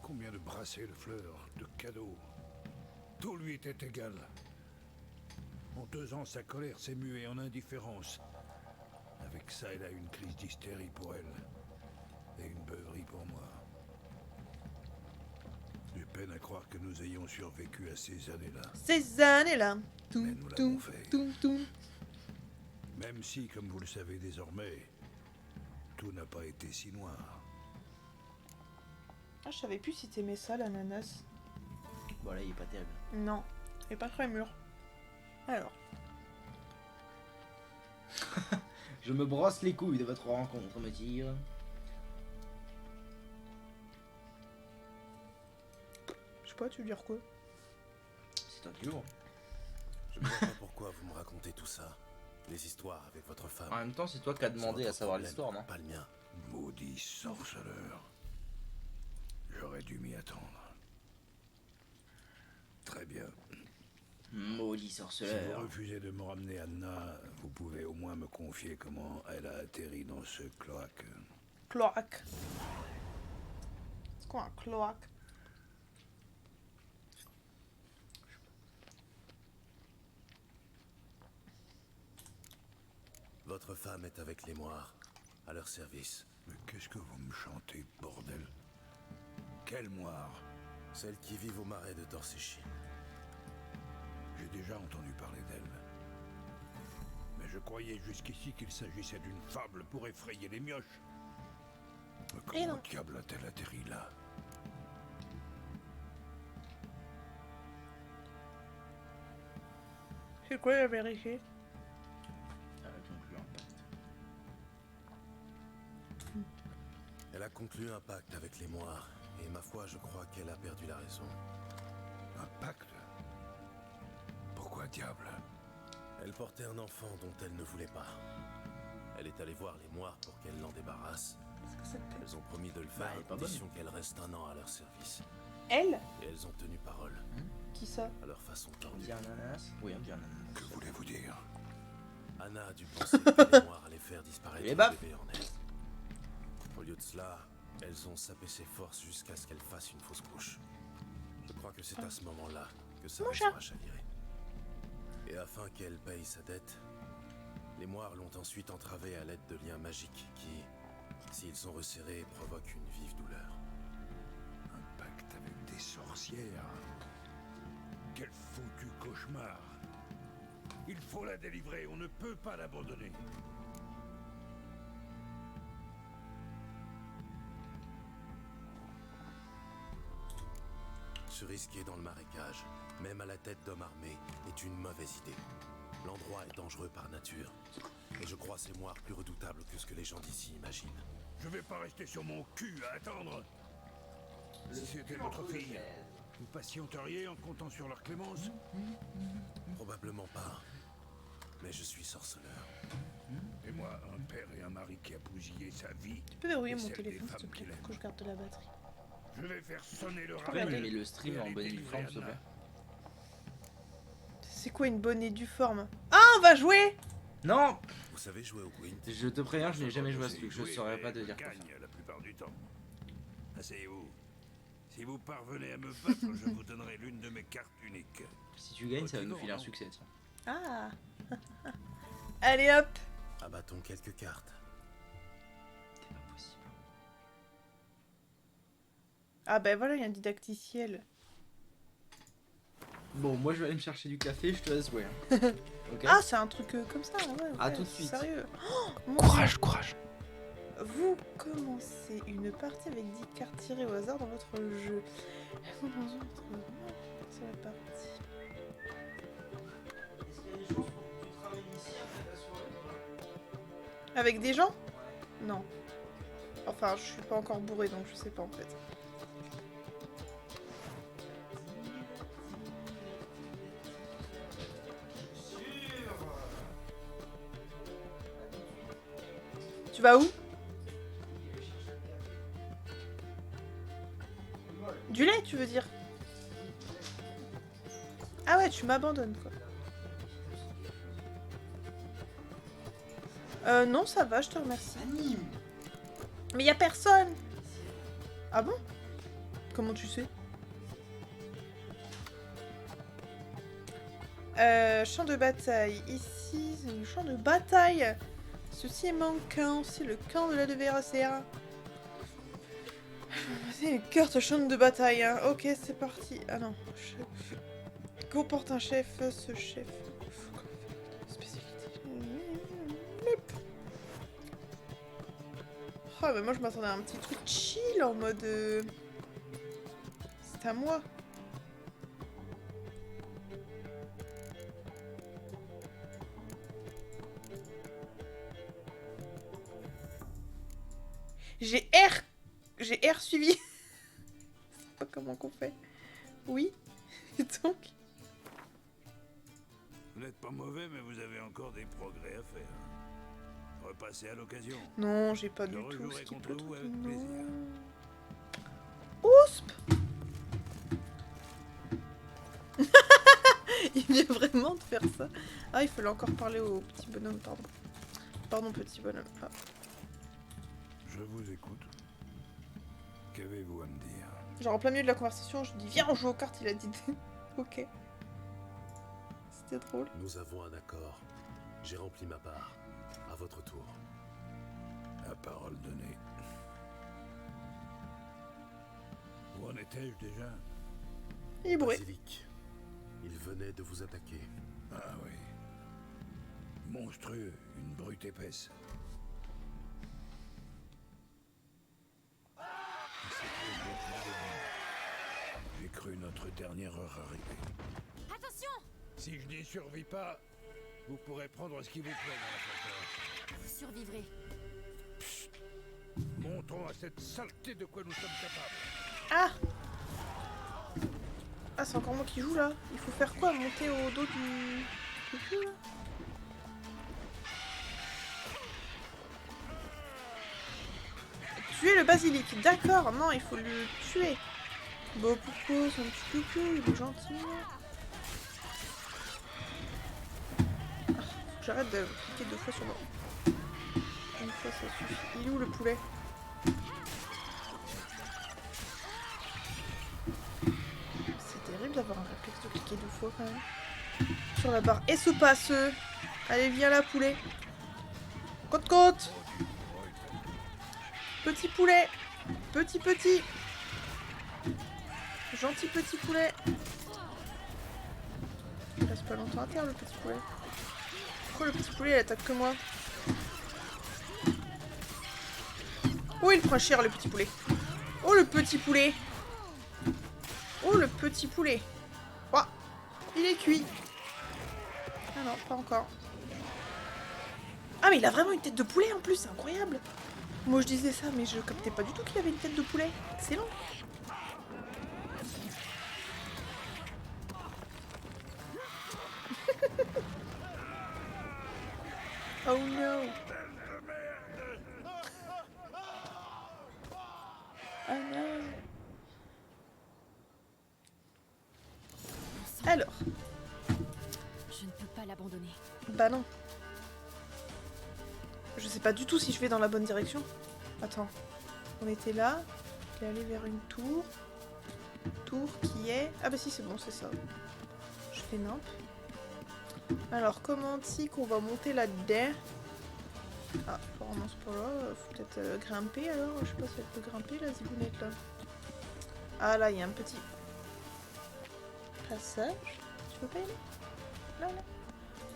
Combien de brassées de fleurs, de cadeaux? Tout lui était égal. En 2 ans, sa colère s'est muée en indifférence. Avec ça, elle a eu une crise d'hystérie pour elle. Et une beuverie pour moi. J'ai peine à croire que nous ayons survécu à ces années-là. Ces années-là. Mais Toum, nous l'avons toum, fait. toum, toum. Même si, comme vous le savez désormais, tout n'a pas été si noir. Ah, je savais plus si t'aimais ça, l'ananas. Bon là il est pas terrible. Non, il est pas très mûr. Alors. Je me brosse les couilles de votre rencontre, me dire. Je sais pas, tu veux dire quoi? C'est toi qui l'ouvres. Je ne vois pas pourquoi vous me racontez tout ça. Les histoires avec votre femme. En même temps, c'est toi qui as demandé à savoir l'histoire, non? Pas le mien. Maudit sorceleur. J'aurais dû m'y attendre. Très bien. Maudit Si vous sorceleur. refusez de me ramener Anna, vous pouvez au moins me confier comment elle a atterri dans ce cloaque. Cloaque. C'est quoi un cloaque? Votre femme est avec les Moires, à leur service. Mais qu'est-ce que vous me chantez, bordel? Quelle moire? Celles qui vivent au marais de Torséchine. J'ai déjà entendu parler d'elle. Mais je croyais jusqu'ici qu'il s'agissait d'une fable pour effrayer les mioches. Mais Et comment non. diable a-t-elle atterri là? C'est quoi la vérité? Elle a conclu un pacte avec les Moires. Et ma foi, je crois qu'elle a perdu la raison. Un pacte? Pourquoi diable? Elle portait un enfant dont elle ne voulait pas. Elle est allée voir les Moires pour qu'elle l'en débarrasse. Elles ont promis de le faire elle est à pas condition qu'elle reste 1 an à leur service. Elle? Et elles ont tenu parole, Qui ça? à leur façon On tordue. dit un ananas? Oui, on dit un ananas. Que voulez-vous dire? Anna a dû penser que les Moires allaient faire disparaître Les le baffes. bébé en elle. Au lieu de cela, elles ont sapé ses forces jusqu'à ce qu'elle fasse une fausse couche. Je crois que c'est à ce moment-là que sa raison a chaviré. Et afin qu'elle paye sa dette, les Moires l'ont ensuite entravée à l'aide de liens magiques qui, s'ils sont resserrés, provoquent une vive douleur. Un pacte avec des sorcières? Quel foutu cauchemar! Il faut la délivrer, on ne peut pas l'abandonner. Se risquer dans le marécage, même à la tête d'hommes armés, est une mauvaise idée. L'endroit est dangereux par nature, et je crois ces Moires plus redoutables que ce que les gens d'ici imaginent. Je vais pas rester sur mon cul à attendre. Si c'était votre fille, vous patienteriez en comptant sur leur clémence? Probablement pas. Mais je suis sorceleur. Et moi, un père et un mari qui a bousillé sa vie. Tu peux verrouiller et mon celle des téléphone, s'il te femmes plaît, qu'il aime. que je garde de la batterie. Je vais faire sonner le Tu peux rappel. animer le stream en bonne et due forme, s'il te plaît? C'est quoi une bonne et due forme? Ah, on va jouer! Non! Vous savez jouer au Gwent? Je te préviens, je n'ai jamais joué à ce truc, je saurais pas te dire. Gagne la plupart du temps. Asseyez-vous. Si vous parvenez à me battre, je vous donnerai l'une de mes cartes uniques. Si tu gagnes, ça va nous filer un succès, tiens. Ah. Allez hop. Abattons quelques cartes. C'est pas possible. Ah bah voilà, il y a un didacticiel. Bon, moi je vais aller me chercher du café, je te laisse jouer. Hein. Ok. Ah, c'est un truc comme ça, ouais. À ouais, tout de suite. Sérieux. Oh, mon Courage, courage. Dieu. Vous commencez une partie avec 10 cartes tirées au hasard dans votre jeu. C'est la partie. Est-ce qu'il y a des chances pour que tu travailles ici après la soirée? Avec des gens? Non. Enfin, je suis pas encore bourrée, donc je sais pas en fait. Tu vas où? Du lait, tu veux dire? Ah ouais, tu m'abandonnes quoi. Non, ça va, je te remercie. Mais y a personne. Ah bon? Comment tu sais? Champ de bataille. Ici, c'est le champ de bataille. Ceci est manquant. C'est le camp de la Deveracera. C'est une carte champ de bataille. Hein. Ok, c'est parti. Ah non. Comporte un chef. Ce chef. Spécialité. Oh, mais moi je m'attendais à un petit truc chill en mode. C'est à moi. J'ai R suivi. Je sais pas comment qu'on fait. Oui. Et donc. Vous n'êtes pas mauvais, mais vous avez encore des progrès à faire. Repassez à l'occasion. Non, j'ai pas Je du tout rejouerai skip contre le vous truc. avec Non. plaisir. Ousp. Il vient vraiment de faire ça. Ah, il fallait encore parler au petit bonhomme, pardon. Pardon, petit bonhomme. Ah. Je vous écoute. Qu'avez-vous à me dire? Genre en plein milieu de la conversation, je lui dis viens on joue aux cartes, il a dit ok. C'était drôle. Nous avons un accord. J'ai rempli ma part. À votre tour. La parole donnée. Où en étais-je déjà? Il est bourré. Basilic. Il venait de vous attaquer. Ah oui. Monstrueux, une brute épaisse. J'ai cru notre dernière heure arriver. Attention! Si je n'y survis pas, vous pourrez prendre ce qui vous plaît dans la forteresse. Vous survivrez. Montrons à cette saleté de quoi nous sommes capables. Ah. Ah, c'est encore moi qui joue là. Il faut faire quoi? Monter au dos du cul là? Tuer le basilic. D'accord, non, il faut le tuer. Bon, pourquoi? C'est un petit cucu, il est gentil. Ah, faut que j'arrête de cliquer 2 fois sur moi. Une fois, ça suffit. Il est où le poulet? C'est terrible d'avoir un réflexe de cliquer 2 fois quand même. Sur la barre. Et ce passe. Allez, viens là, poulet. Côte-côte. Petit poulet. Petit. Gentil petit poulet. Il reste pas longtemps à terre, le petit poulet. Pourquoi le petit poulet il attaque que moi? Oh, il prend cher le petit poulet. Oh, le petit poulet. Oh, le petit poulet. Oh, il est cuit. Ah non, pas encore. Ah, mais il a vraiment une tête de poulet en plus, c'est incroyable. Moi je disais ça, mais je captais pas du tout qu'il avait une tête de poulet. Excellent. Oh no. Oh non. Alors. Je ne peux pas l'abandonner. Bah non. Je sais pas du tout si je vais dans la bonne direction. Attends. On était là. Il est allé vers une tour. Tour qui est... Ah bah si, c'est bon, c'est ça. Je fais nimp. Alors, comment dit qu'on va monter là-dedans? Ah, apparemment c'est pas là. Faut peut-être grimper alors. Je sais pas si elle peut grimper la zigounette là. Ah là, il y a un petit passage. Tu peux pas y aller? Là, là.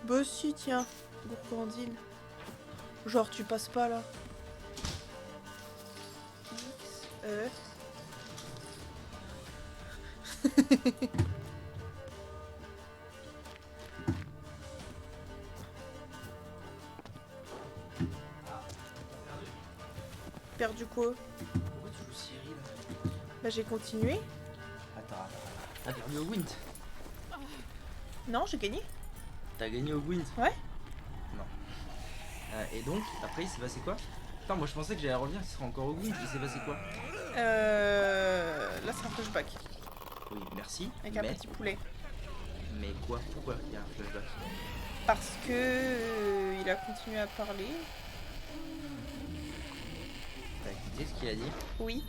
Bah si, tiens. Gourgandine. Genre, tu passes pas là. X, E. Perdu quoi? Pourquoi tu joues Cyril? Bah j'ai continué. Attends. T'as gagné au Gwent? Non, j'ai gagné. T'as gagné au Gwent? Ouais. Non. Et donc, après, il s'est passé quoi? Putain, moi je pensais que j'allais revenir, qu'il serait encore au Gwent. Il s'est passé quoi? Là c'est un flashback. Oui, merci. Avec un petit poulet. Mais quoi? Pourquoi il y a un flashback? Parce que il a continué à parler. T'as écouté ce qu'il a dit? Oui.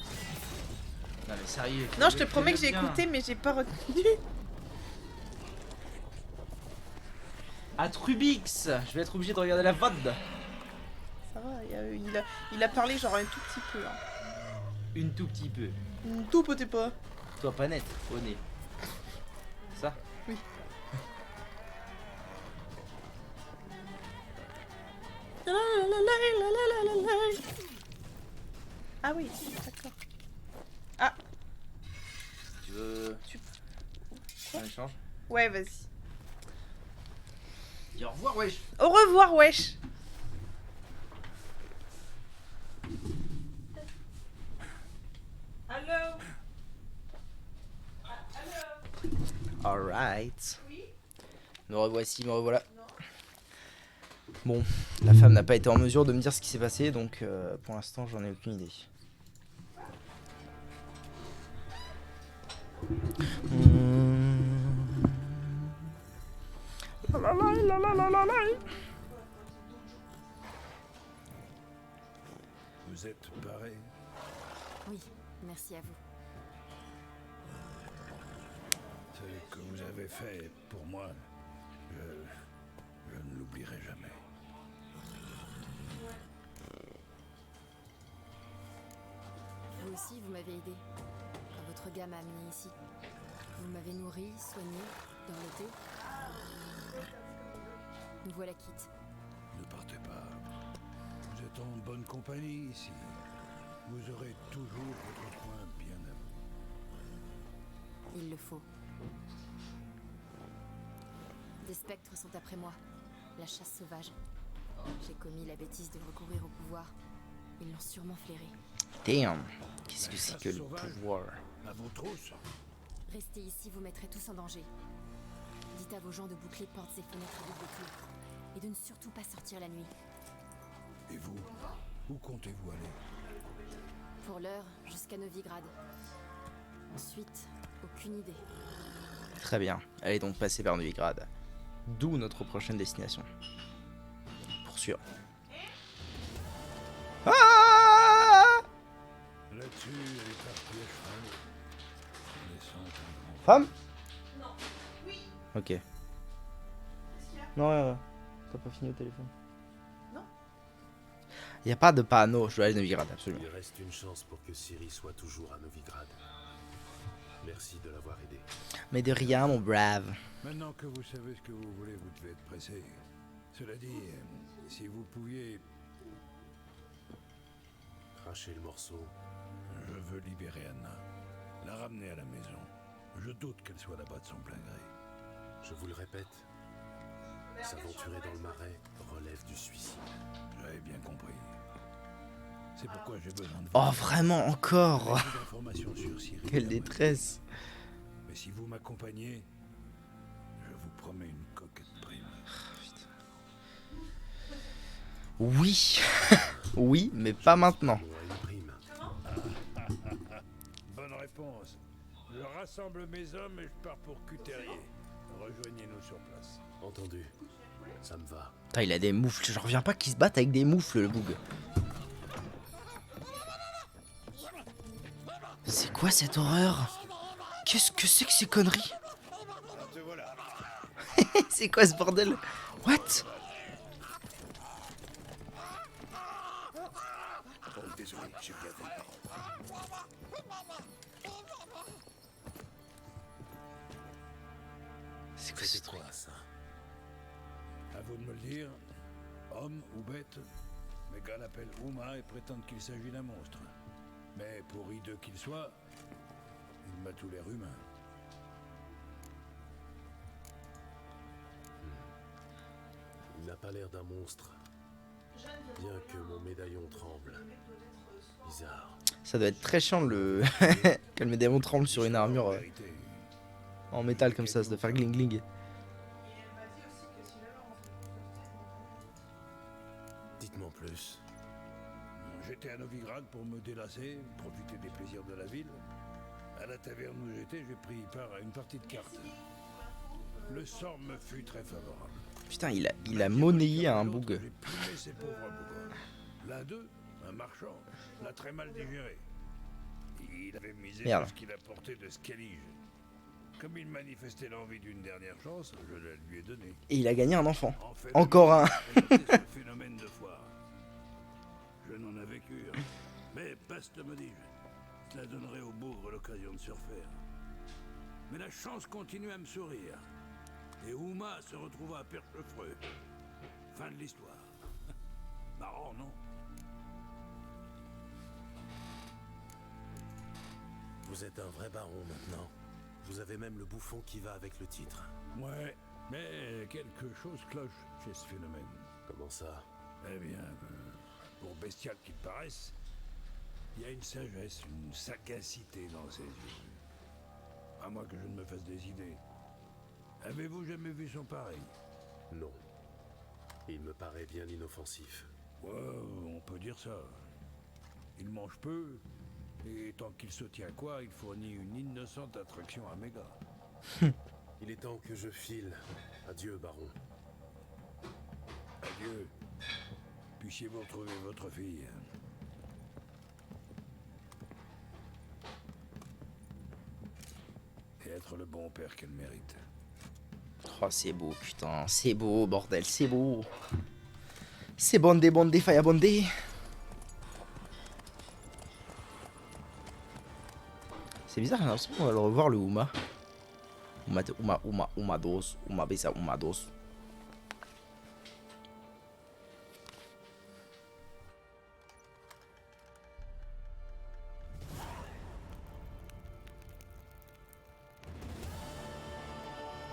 Non mais sérieux. Non, je te promets que j'ai écouté, mais j'ai pas retenu. À Trubix, je vais être obligé de regarder la VOD. Ça va, il a parlé genre un tout petit peu. Hein. Une tout petit peu. Tout peut-être pas. Toi pas net, au nez. Ça? Oui. Ah oui, d'accord. Ah. Tu veux... Quoi? On échange? Ouais, vas-y. Dis au revoir, wesh. Au revoir, wesh. Allô? Alright. Oui? Me revoici, me revoilà. Bon, la femme n'a pas été en mesure de me dire ce qui s'est passé, donc pour l'instant j'en ai aucune idée. Vous êtes paré? Oui, merci à vous. Ce que vous avez fait pour moi, je ne l'oublierai jamais. Vous aussi, vous m'avez aidé. Quand votre gars m'a amené ici. Vous m'avez nourri, soigné, dorloté. Nous voilà quittes. Ne partez pas. Vous êtes en bonne compagnie ici. Vous aurez toujours votre coin bien à vous. Il le faut. Des spectres sont après moi. La chasse sauvage. J'ai commis la bêtise de recourir au pouvoir. Ils l'ont sûrement flairé. Damn, qu'est-ce que c'est que le pouvoir? À vos trousses. Restez ici, vous mettrez tous en danger. Dites à vos gens de boucler portes et fenêtres à double tour. Et de ne surtout pas sortir la nuit. Et vous, où comptez-vous aller? Pour l'heure, jusqu'à Novigrad. Ensuite, aucune idée. Très bien, allez donc passer par Novigrad. D'où notre prochaine destination. Pour sûr. Ah! Là-dessus, elle est partie à cheval. Laissant un grand... Femme? Non. Oui. Ok. Qu'est-ce qu'il y a? Non, rien. T'as pas fini au téléphone? Non. Y a pas de panneau, je dois aller à Novigrad, absolument. Il reste une chance pour que Ciri soit toujours à Novigrad. Merci de l'avoir aidé. Mais de rien, mon brave. Maintenant que vous savez ce que vous voulez, vous devez être pressé. Cela dit, si vous pouviez... Cracher le morceau. Je veux libérer Anna. La ramener à la maison. Je doute qu'elle soit là-bas de son plein gré. Je vous le répète, s'aventurer dans le marais relève du suicide. J'avais bien compris. C'est pourquoi j'ai besoin de vous. Oh, vraiment, encore? J'ai d'informations sur Ciri, Quelle la détresse. moitié. Mais si vous m'accompagnez, je vous promets une coquette prime. Oui. Oui, mais pas maintenant. Bonne réponse. Je rassemble mes hommes et je pars pour Cuterrier. Rejoignez-nous sur place. Entendu. Ça me va. Putain, il a des moufles. Je reviens pas qu'il se batte avec des moufles, le boug. C'est quoi cette horreur? Qu'est-ce que c'est que ces conneries? Te voilà. C'est quoi ce bordel? What? Oh, désolé, j'ai bien fait. C'est quoi ce truc? Quoi ça? À vous de me le dire. Homme ou bête, mes gars l'appellent Uma et prétendent qu'il s'agit d'un monstre. Mais pour hideux qu'il soit, il m'a tout l'air humain. Il n'a pas l'air d'un monstre. Bien que mon médaillon tremble. Bizarre. Ça doit être très chiant le que le médaillon tremble sur une armure en métal comme ça doit faire gling gling. Dites-moi plus. J'étais à Novigrad pour me délasser, profiter des plaisirs de la ville. À la taverne où j'étais, j'ai pris part à une partie de cartes. Le sort me fut très favorable. Putain, il a monnayé un boug. J'ai plumé ces pauvres bougons. L'un d'eux, un marchand, l'a très mal digéré. Il avait misé Merde. sur ce qu'il apportait de Skellige. Comme il manifestait l'envie d'une dernière chance, je la lui ai donnée. Et il a gagné un enfant. En fait, Encore un. ce phénomène de foire. Je n'en avais cure. Mais peste me dis-je, cela donnerait au bougre l'occasion de surfaire. Mais la chance continue à me sourire. Et Uma se retrouva à Perchefreux. Fin de l'histoire. Marrant, non? Vous êtes un vrai baron maintenant. Vous avez même le bouffon qui va avec le titre. Ouais, mais quelque chose cloche chez ce phénomène. Comment ça? Eh bien, pour bestial qu'il paraisse, il y a une sagesse, une sagacité dans ses yeux. À moins que je ne me fasse des idées. Avez-vous jamais vu son pareil? Non. Il me paraît bien inoffensif. Ouais, on peut dire ça. Il mange peu, et tant qu'il se tient quoi, il fournit une innocente attraction à mes gars. Il est temps que je file. Adieu, baron. Adieu. Puissiez-vous retrouver votre fille. Et être le bon père qu'elle mérite. Oh, c'est beau, putain. C'est beau, bordel, c'est beau. C'est bondé, bondé, faille à bondé. C'est bizarre, j'ai l'impression qu'on va le revoir, le Uma. Uma dos. Uma besa, Uma dos.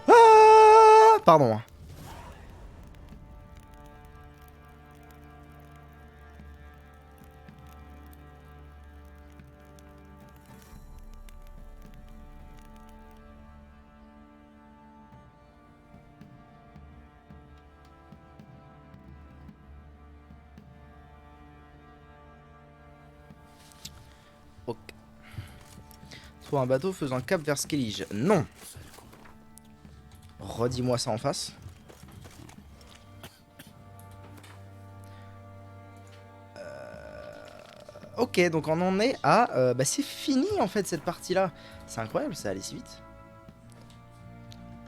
Ah, pardon. Ok. Soit un bateau faisant cap vers Skellige. Non. Redis-moi ça en face. Ok, donc on en est à... bah c'est fini en fait cette partie-là. C'est incroyable, ça allait si vite.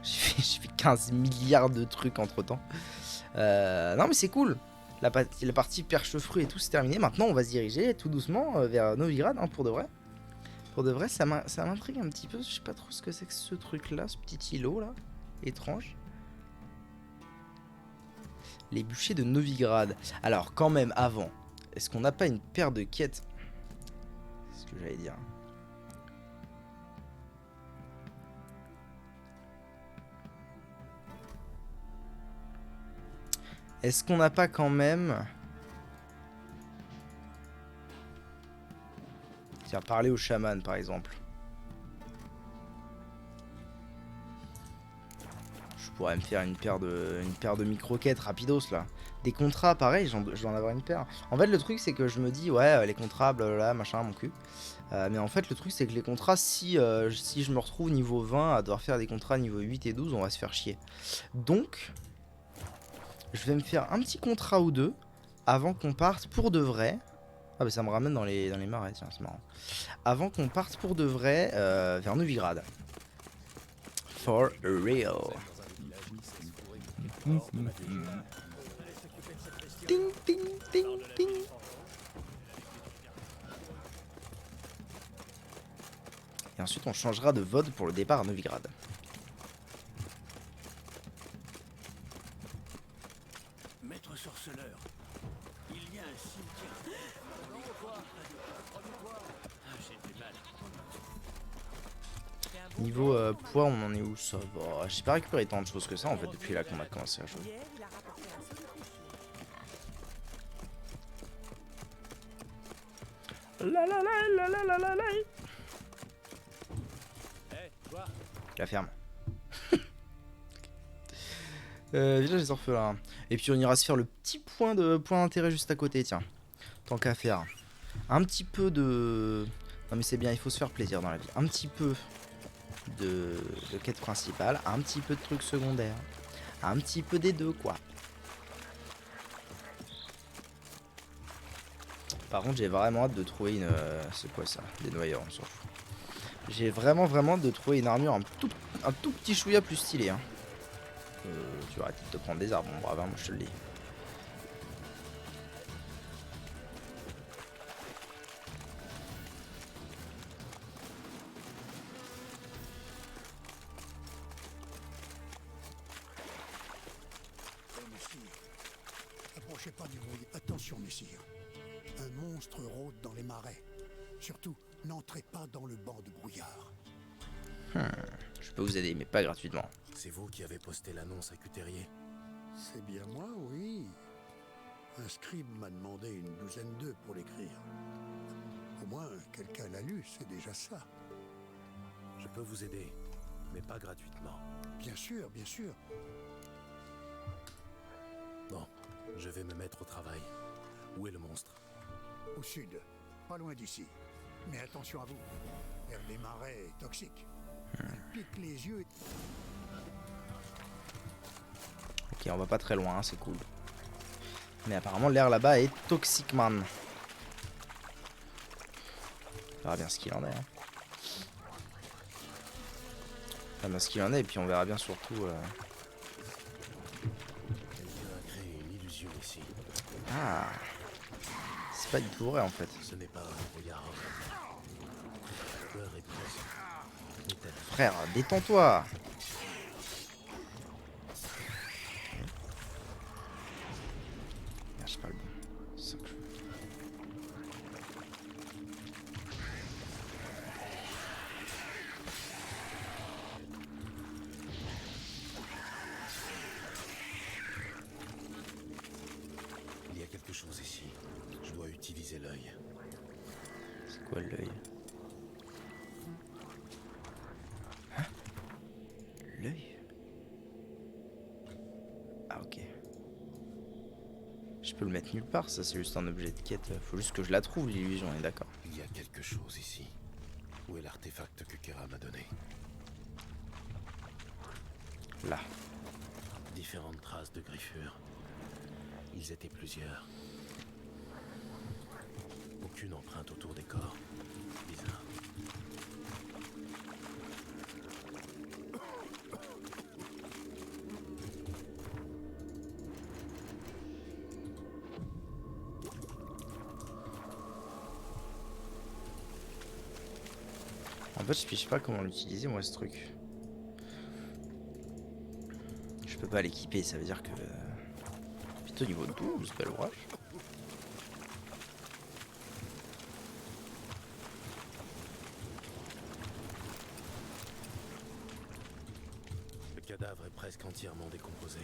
J'ai fait 15 milliards de trucs entre-temps. Non mais c'est cool. La partie Perchefreux et tout c'est terminé. Maintenant on va se diriger tout doucement vers Novigrad, hein, pour de vrai. Pour de vrai, ça m'intrigue un petit peu. Je sais pas trop ce que c'est que ce truc-là, ce petit îlot là. Étrange. Les bûchers de Novigrad. Alors quand même avant, est-ce qu'on n'a pas une paire de quêtes? C'est ce que j'allais dire. Est-ce qu'on n'a pas quand même... Tiens, parler au chaman par exemple. pourrais me faire une paire de micro-quêtes rapidos là. Des contrats, pareil, je dois en avoir une paire. En fait, le truc, c'est que je me dis, ouais, les contrats, blablabla, machin, mon cul. Mais en fait, le truc, c'est que les contrats, si je me retrouve niveau 20 à devoir faire des contrats niveau 8 et 12, on va se faire chier. Donc, je vais me faire un petit contrat ou deux avant qu'on parte pour de vrai. Ah bah ça me ramène dans les marais, tiens, c'est marrant. Avant qu'on parte pour de vrai vers Novigrad. For real. Ting, ting, ting, ting. Et ensuite on changera de VOD pour le départ à Novigrad. Maître sorceleur, il y a un cimetière. Niveau poids, on en est où ça va. J'ai pas récupéré tant de choses que ça en fait depuis là qu'on a commencé à jouer. La la la la la la la la. La ferme. Village des orphelins. Et puis on ira se faire le petit point d'intérêt juste à côté, tiens. Tant qu'à faire. Un petit peu de... Non mais c'est bien, il faut se faire plaisir dans la vie. Un petit peu de quête principale, un petit peu de trucs secondaires. Un petit peu des deux, quoi. Par contre, j'ai vraiment hâte de trouver une... c'est quoi ça? Des noyeurs, on s'en fout. J'ai vraiment hâte de trouver une armure un tout petit chouïa plus stylé. Hein. Tu vas arrêter de te prendre des arbres, mon brave, hein, moi je te le dis. Approchez pas du bruit. Attention, messire. Un monstre rôde dans les marais. Surtout, n'entrez pas dans le banc de brouillard. Je peux vous aider, mais pas gratuitement. C'est vous qui avez posté l'annonce à Cuterier? C'est bien moi, oui. Un scribe m'a demandé une douzaine d'œufs pour l'écrire. Au moins, quelqu'un l'a lu, c'est déjà ça. Je peux vous aider, mais pas gratuitement. Bien sûr, bien sûr. Bon, je vais me mettre au travail. Où est le monstre? Au sud, pas loin d'ici. Mais attention à vous, l'air des marais est toxique. Il pique les yeux. Ok, on va pas très loin, hein, c'est cool. Mais apparemment l'air là-bas est toxique, man. On verra bien ce qu'il en est. Hein. On verra bien ce qu'il en est et puis on verra bien surtout... Quelqu'un a créé une illusion ici. Ah, c'est pas du tout vrai en fait. Ce n'est pas un brouillard. L'heure est presque. Frère, détends-toi. Lâche pas le bon. C'est ça que je veux. Il y a quelque chose ici. Je dois utiliser l'œil. C'est quoi l'œil? Hein? L'œil? Ah ok. Je peux le mettre nulle part, ça c'est juste un objet de quête. Faut juste que je la trouve l'illusion, on est d'accord. Il y a quelque chose ici. Où est l'artefact que Kera m'a donné? Là. Différentes traces de griffures. Ils étaient plusieurs. Aucune empreinte autour des corps. Bizarre. En fait, je piche pas comment l'utiliser, moi, ce truc. Je peux pas l'équiper, ça veut dire que... Plutôt niveau 12, bel ouvrage. Le cadavre est presque entièrement décomposé.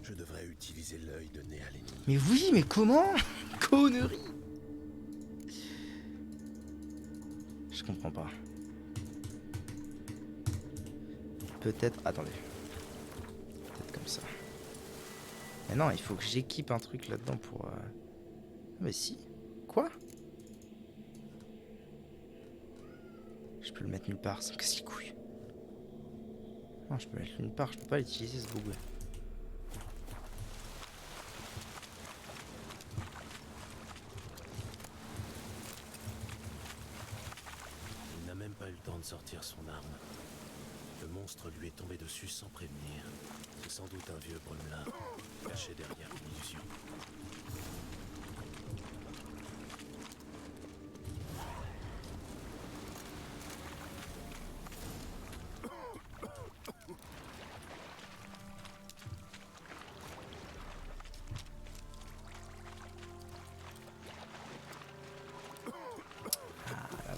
Je devrais utiliser l'œil de Néalénie. Mais oui, mais comment? Connerie. Je comprends pas. Peut-être... Attendez. Peut-être comme ça. Mais non, il faut que j'équipe un truc là-dedans pour... Mais si. Quoi? Je peux le mettre nulle part, ça me casse les couilles. Non, je peux le mettre nulle part, je peux pas l'utiliser ce bug. Il n'a même pas eu le temps de sortir son arme. Le monstre lui est tombé dessus sans prévenir. C'est sans doute un vieux Brumlin, caché derrière l'illusion.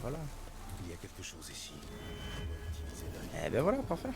Voilà. Il y a quelque chose ici. On va utiliser l'œil. Eh ben voilà, parfait.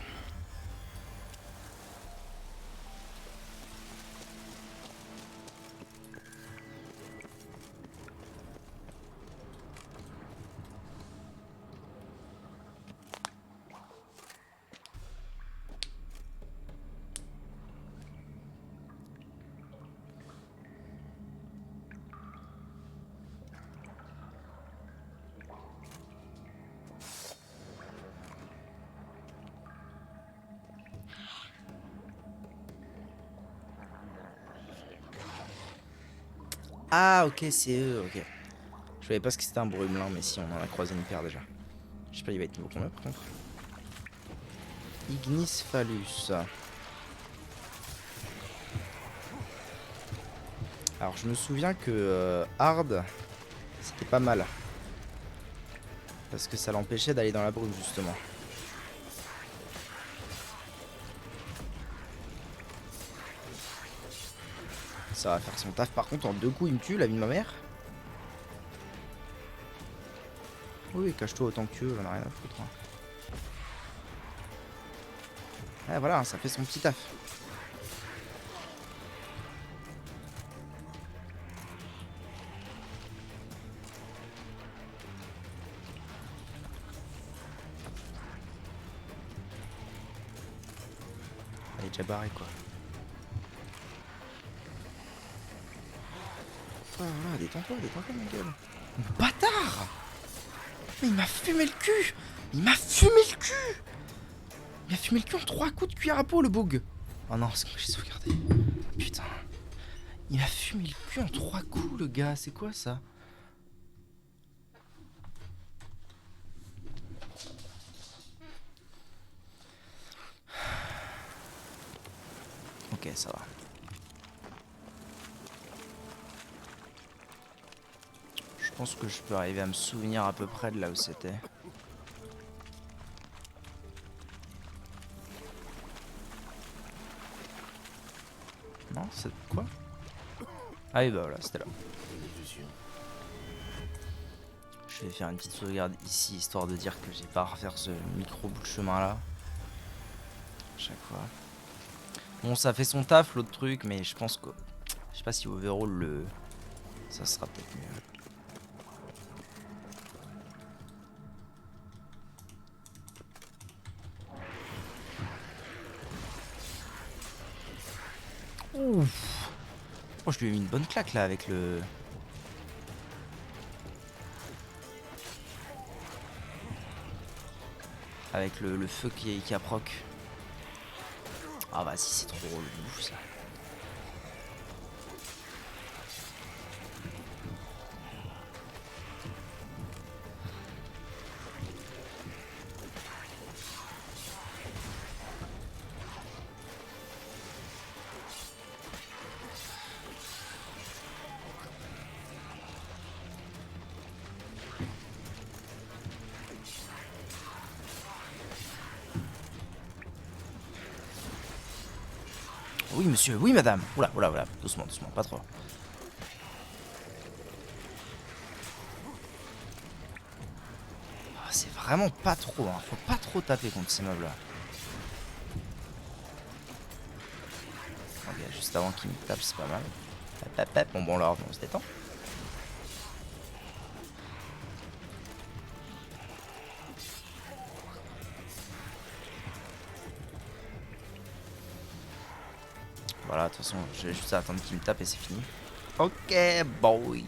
Ah ok, c'est eux, ok. Je savais pas ce que c'était un brumelin, mais si, on en a croisé une paire déjà. Je sais pas, il va être niveau combien par contre. Ignis Phallus. Alors je me souviens que Hard, c'était pas mal. Parce que ça l'empêchait d'aller dans la brume justement. Ça va faire son taf. Par contre, en 2 coups, il me tue, la vie de ma mère. Oui, cache-toi autant que tu veux, j'en ai rien à foutre. Hein. Ah, voilà, ça fait son petit taf. Elle est déjà barrée, quoi. Voilà, détends-toi, ma gueule. Bâtard! Mais il m'a fumé le cul! Il m'a fumé le cul! Il m'a fumé le cul en 3 coups de cuillère à peau, le bug! Oh non, c'est que j'ai sauvegardé. Putain. Il m'a fumé le cul en 3 coups, le gars. C'est quoi, ça? Ok, ça va. Je pense que je peux arriver à me souvenir à peu près de là où c'était. Non, c'est quoi? Ah oui, bah voilà, c'était là. Je vais faire une petite sauvegarde ici, histoire de dire que j'ai pas à refaire ce micro bout de chemin là. À chaque fois. Bon, ça fait son taf l'autre truc, mais je pense que... Je sais pas si overall le... Ça sera peut-être mieux. Ouf. Oh, je lui ai mis une bonne claque là avec le... Avec le feu qui a proc. Ah bah si, c'est trop drôle, ouf ça. Oui monsieur, oui madame. Oula, oula, oula, doucement, doucement, pas trop. Oh, c'est vraiment pas trop, hein. Faut pas trop taper contre ces meubles là. juste avant qu'il me tape, c'est pas mal. Bon, là, on se détend. Voilà, de toute façon, je vais juste attendre qu'il me tape et c'est fini. Ok, boy.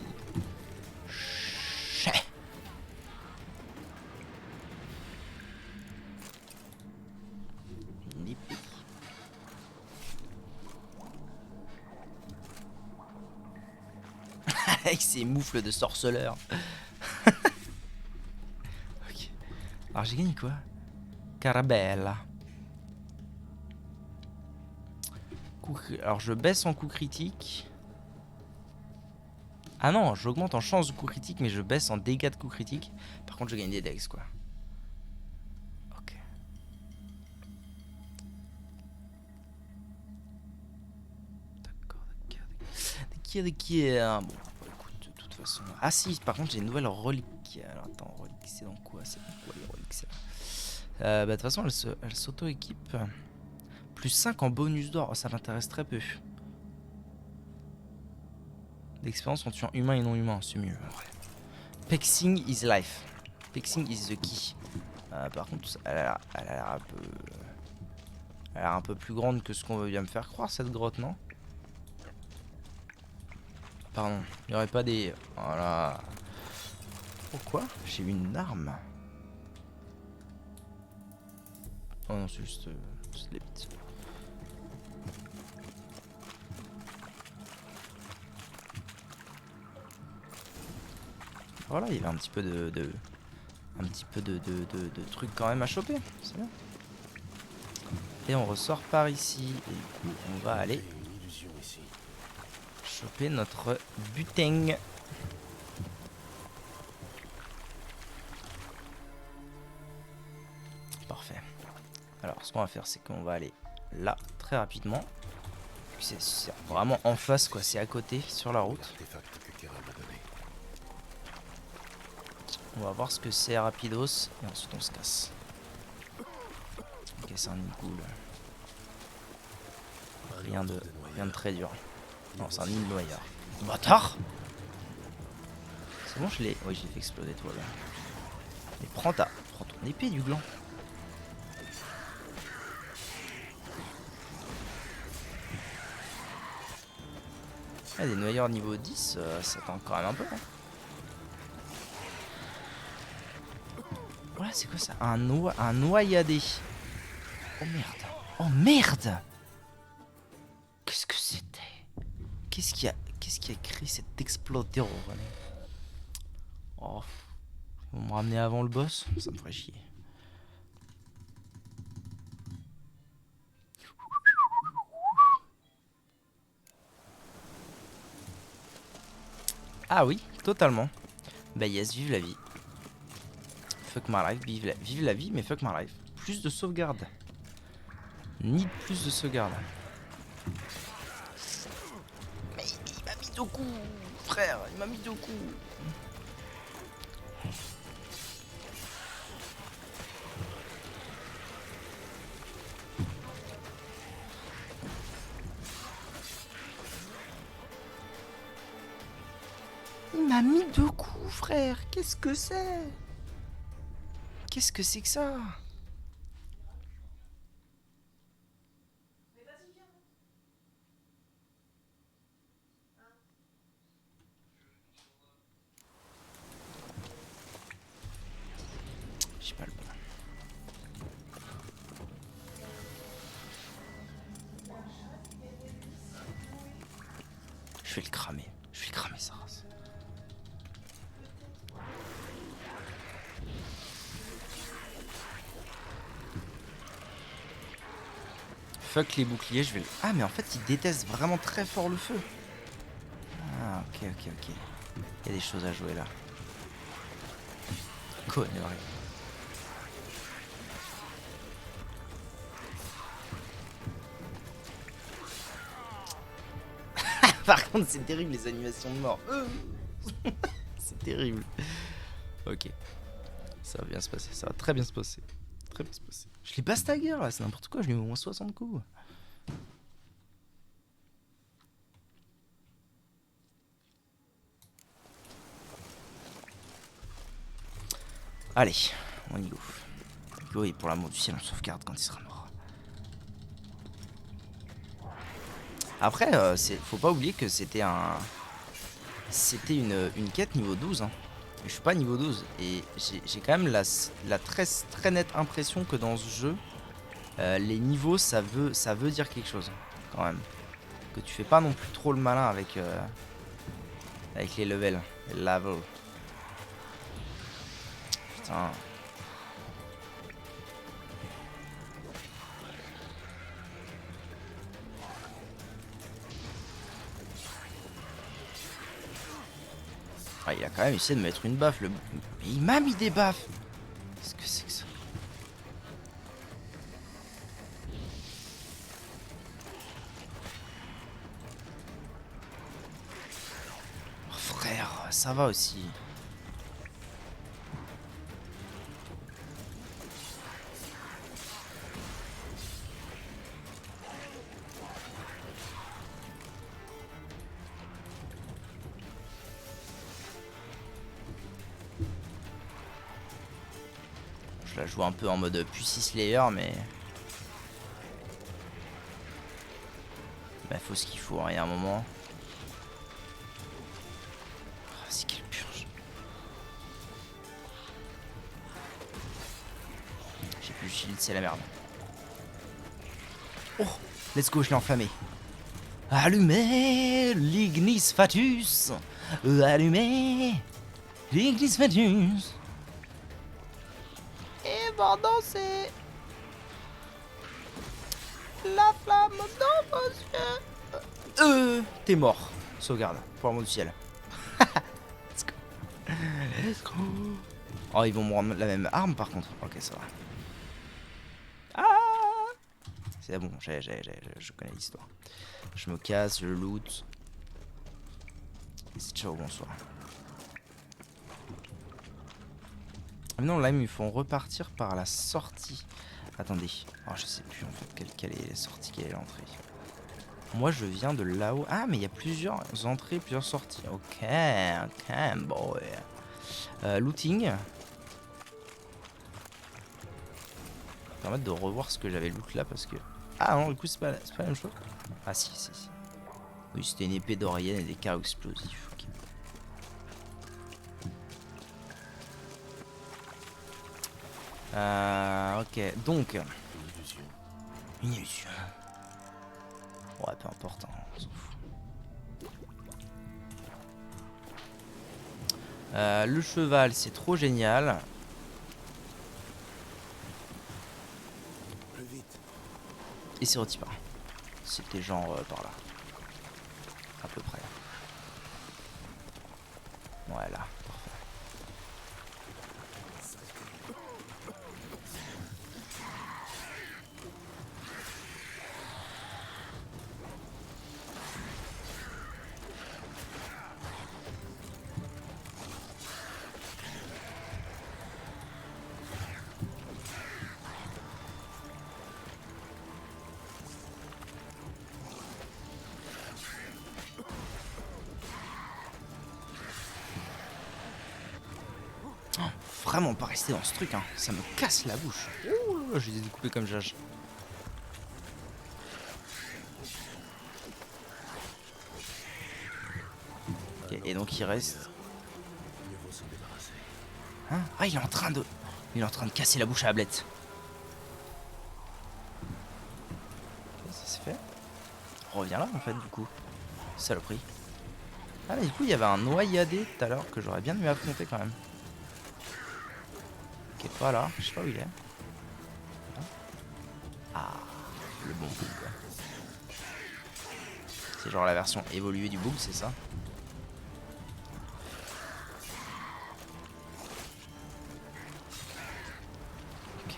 Avec ses moufles de sorceleur. Ok. Alors j'ai gagné quoi? Carabella. Alors je baisse en coup critique. Ah non, j'augmente en chance de coup critique, mais je baisse en dégâts de coup critique. Par contre, je gagne des dex, quoi. Ok. D'accord. Bon, écoute, de toute façon. Ah si, par contre, j'ai une nouvelle relique. Alors attends, relique, c'est dans quoi? C'est dans quoi les reliques? Bah, de toute façon, elle s'auto-équipe. Plus 5 en bonus d'or. Oh, ça m'intéresse très peu. D'expérience en tuant humain et non humain, c'est mieux. Pexing is life. Pexing is the key. Par contre, elle a l'air un peu plus grande que ce qu'on veut bien me faire croire, cette grotte, non? Pardon, il n'y aurait pas des... Voilà. Pourquoi? J'ai eu une arme. Oh non, c'est juste les petits. Voilà, il y avait un petit peu de trucs quand même à choper, c'est bien. Et on ressort par ici. Et du coup, on va aller choper notre butin. Parfait. Alors, ce qu'on va faire, c'est qu'on va aller là très rapidement. C'est vraiment en face, quoi. C'est à côté, sur la route. On va voir ce que c'est rapidos et ensuite on se casse. Ok, c'est un Nighoul. Rien de très dur. Non, c'est un île noyard. Bâtard! C'est bon, je l'ai. Oui, j'ai fait exploser toi là. Mais prends ton épée du gland. Ah, des noyeurs niveau 10, ça tend quand même un peu. Hein. Voilà, c'est quoi ça? Un noyadé. Oh merde. Oh merde! Qu'est-ce que c'était? Qu'est-ce qui a créé cet exploteur? Oh. Ils vont me ramener avant le boss? Ça me ferait chier. Ah oui, totalement. Bah yes, vive la vie. Fuck my life, vive la vie, mais fuck my life. Plus de sauvegarde. Ni plus de sauvegarde. Mais il m'a mis deux coups, frère, il m'a mis deux coups. Il m'a mis deux coups, frère. Qu'est-ce que c'est? Qu'est-ce que c'est que ça? J'ai pas le bon. Je vais le cramer. Je vais cramer sa race. Fuck les boucliers, je vais le... Ah mais en fait il déteste vraiment très fort le feu. Ah ok. Il y a des choses à jouer là. Connerie. Par contre c'est terrible les animations de mort. C'est terrible. Ok. Ça va bien se passer, ça va très bien se passer. Très bien se passer. Je l'ai bastagger là, c'est n'importe quoi, je lui ai au moins 60 coups. Allez, on y go. Oui, pour l'amour du ciel, on sauvegarde quand il sera mort. Après, faut pas oublier que c'était une quête niveau 12. Hein. Je suis pas niveau 12. Et j'ai quand même la très nette impression que dans ce jeu, les niveaux, ça veut dire quelque chose. Quand même. Que tu fais pas non plus trop le malin avec les levels. Les levels. Putain. Ah, il a quand même essayé de mettre une baffe. Mais il m'a mis des baffes. Qu'est-ce que c'est que ça? Oh, frère, ça va aussi. Je la joue un peu en mode Pussy Slayer, mais bah, faut ce qu'il faut, hein, il y a un moment. Oh, c'est quelle purge. J'ai plus le shield, c'est la merde. Oh, let's go, je l'ai enflammé. Allumez l'Ignis Fatuus. Allumez l'Ignis Fatuus. Et va danser la flamme dans vos yeux. T'es mort. Sauvegarde, pour l'amour du ciel. Let's go. Let's go. Oh, ils vont me rendre la même arme par contre. Ok, ça va. Ah, c'est bon, je connais l'histoire. Je me casse, je loot. Et c'est ciao, bonsoir. Non, là, ils me font repartir par la sortie. Attendez. Oh, je sais plus en fait quelle est la sortie, quelle est l'entrée. Moi, je viens de là-haut. Ah, mais il y a plusieurs entrées, plusieurs sorties. Ok, boy. Looting. Ça va permettre de revoir ce que j'avais loot là parce que... Ah non, du coup, c'est pas la même chose. Ah, si. Oui, c'était une épée d'Orienne et des carreaux explosifs. Okay. Ok, donc... Une illusion. Ouais, peu importe, hein, on s'en fout. Le cheval, c'est trop génial. Et c'est Rotipa. C'était genre par là. À peu près. Voilà. Vraiment pas rester dans ce truc, hein. Ça me casse la bouche. Ouh, je les ai découpés comme jage. Ok, et donc il reste. Hein? Ah, il est en train de casser la bouche à la blette. Ok, ça c'est fait. On revient là en fait du coup. Saloperie. Ah mais du coup il y avait un noyadé tout à l'heure que j'aurais bien aimé affronter quand même. Qui est pas là, je sais pas où il est. Ah, le bon boug. C'est genre la version évoluée du boug, c'est ça? Okay.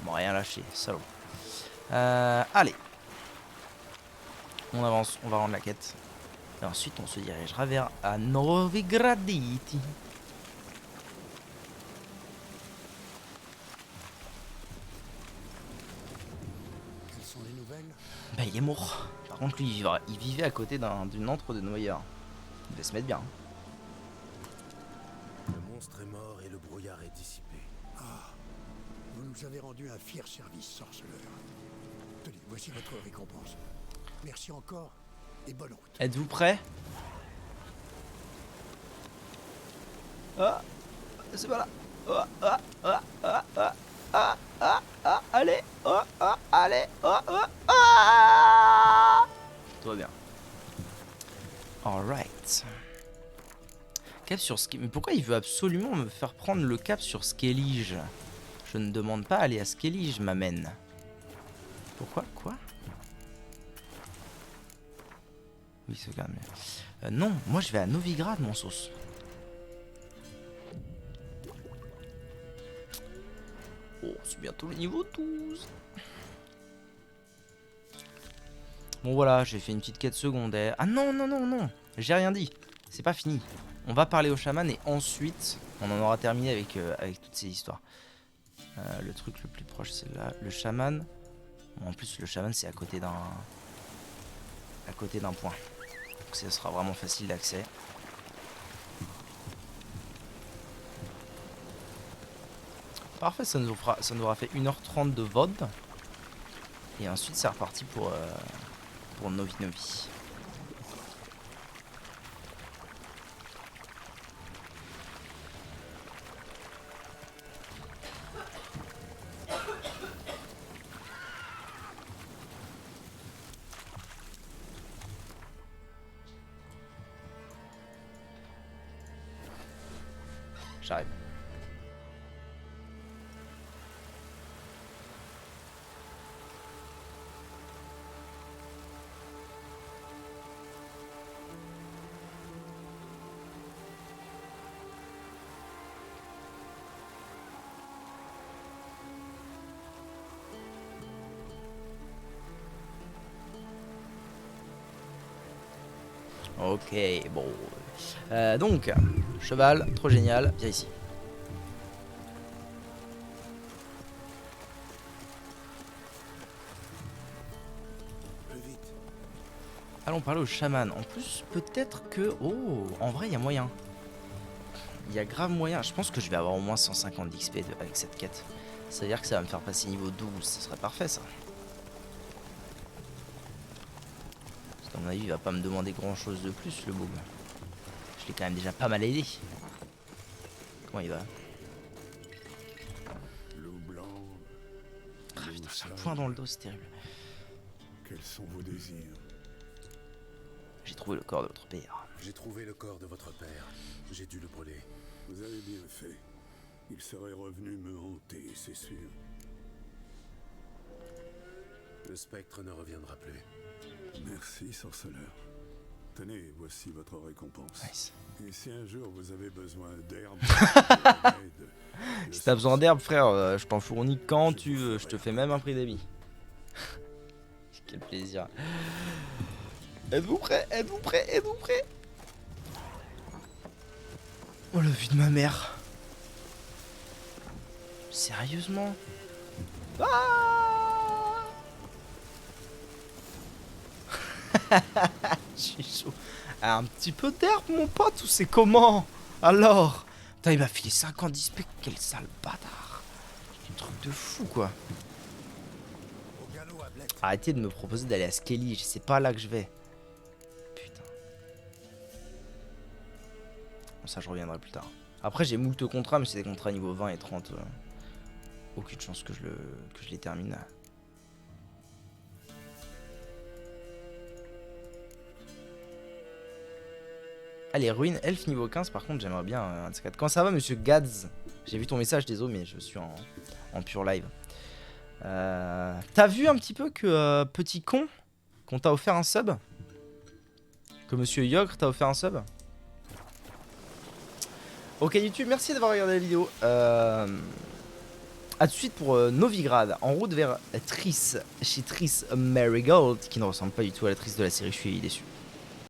Bon, rien lâché, salaud. Allez. On avance, on va rendre la quête. Et ensuite, on se dirigera vers Novigraditi. Quelles sont les nouvelles? Bah, il est mort. Par contre, lui, il vivait à côté d'une antre de noyeur. Il devait se mettre bien. monstre est mort et le brouillard est dissipé. Ah, vous nous avez rendu un fier service, sorceleur. Tenez, voici votre récompense. Merci encore et bonne route. Êtes-vous prêts? Ah, c'est pas là. Allez, allez, tout va bien. Alright. Cap sur Skellige. Mais pourquoi il veut absolument me faire prendre le cap sur Skellige? Je ne demande pas à aller à Skellige, m'amène. Pourquoi? Quoi? Oui, c'est quand même mieux. Non, moi je vais à Novigrad, mon sauce. Oh, c'est bientôt le niveau 12. Bon voilà, j'ai fait une petite quête secondaire. Ah non, non, non, non, j'ai rien dit. C'est pas fini. On va parler au chaman et ensuite, on en aura terminé avec toutes ces histoires. Le truc le plus proche, c'est là. Le chaman. Bon, en plus, le chaman, c'est à côté d'un point. Donc ça sera vraiment facile d'accès. Parfait, ça nous aura fait 1h30 de VOD. Et ensuite, c'est reparti pour Novi Novi. J'arrive. Ok, bon. Donc, cheval, trop génial, viens ici. Allons parler au chaman. En plus, peut-être que... Oh, en vrai, il y a moyen. Il y a grave moyen. Je pense que je vais avoir au moins 150 d'XP avec cette quête. C'est-à-dire que ça va me faire passer niveau 12. Ce serait parfait, ça. Parce qu'à mon avis, il va pas me demander grand-chose de plus, le boom. Je l'ai quand même déjà pas mal aidé. Comment il va? Loup blanc. Ah putain, j'ai un point dans le dos, c'est terrible. Quels sont vos désirs? J'ai trouvé le corps de votre père. J'ai trouvé le corps de votre père. J'ai dû le brûler. Vous avez bien fait. Il serait revenu me hanter, c'est sûr. Le spectre ne reviendra plus. Merci, sorceleur. Tenez, voici votre récompense. Nice. Et si un jour vous avez besoin d'herbe, si t'as besoin d'herbe, frère, je t'en fournis quand tu veux. Je te fais même un prix d'amis. Quel plaisir. Êtes-vous prêts? Êtes-vous prêts? Êtes-vous prêts? Oh, la vie de ma mère. Sérieusement? Ah je suis chaud. Un petit peu d'herbe, mon pote, ou c'est comment? Alors? Putain, il m'a filé 50 d'XP, quel sale bâtard. Un truc de fou, quoi. Arrêtez de me proposer d'aller à Skellige, c'est pas là que je vais. Putain. Bon, ça, je reviendrai plus tard. Après, j'ai moult contrats, mais c'est des contrats niveau 20 et 30. Aucune chance que je les termine. Allez, ruine elf niveau 15, par contre, j'aimerais bien un de ces quatre. Comment ça va, monsieur Gads? J'ai vu ton message, désolé, mais je suis en pure live. T'as vu un petit peu que petit con, qu'on t'a offert un sub? Que monsieur Yogre t'a offert un sub? Ok YouTube, merci d'avoir regardé la vidéo. A tout de suite pour Novigrad, en route vers Triss, chez Triss Marigold, qui ne ressemble pas du tout à la Triss de la série, je suis déçu.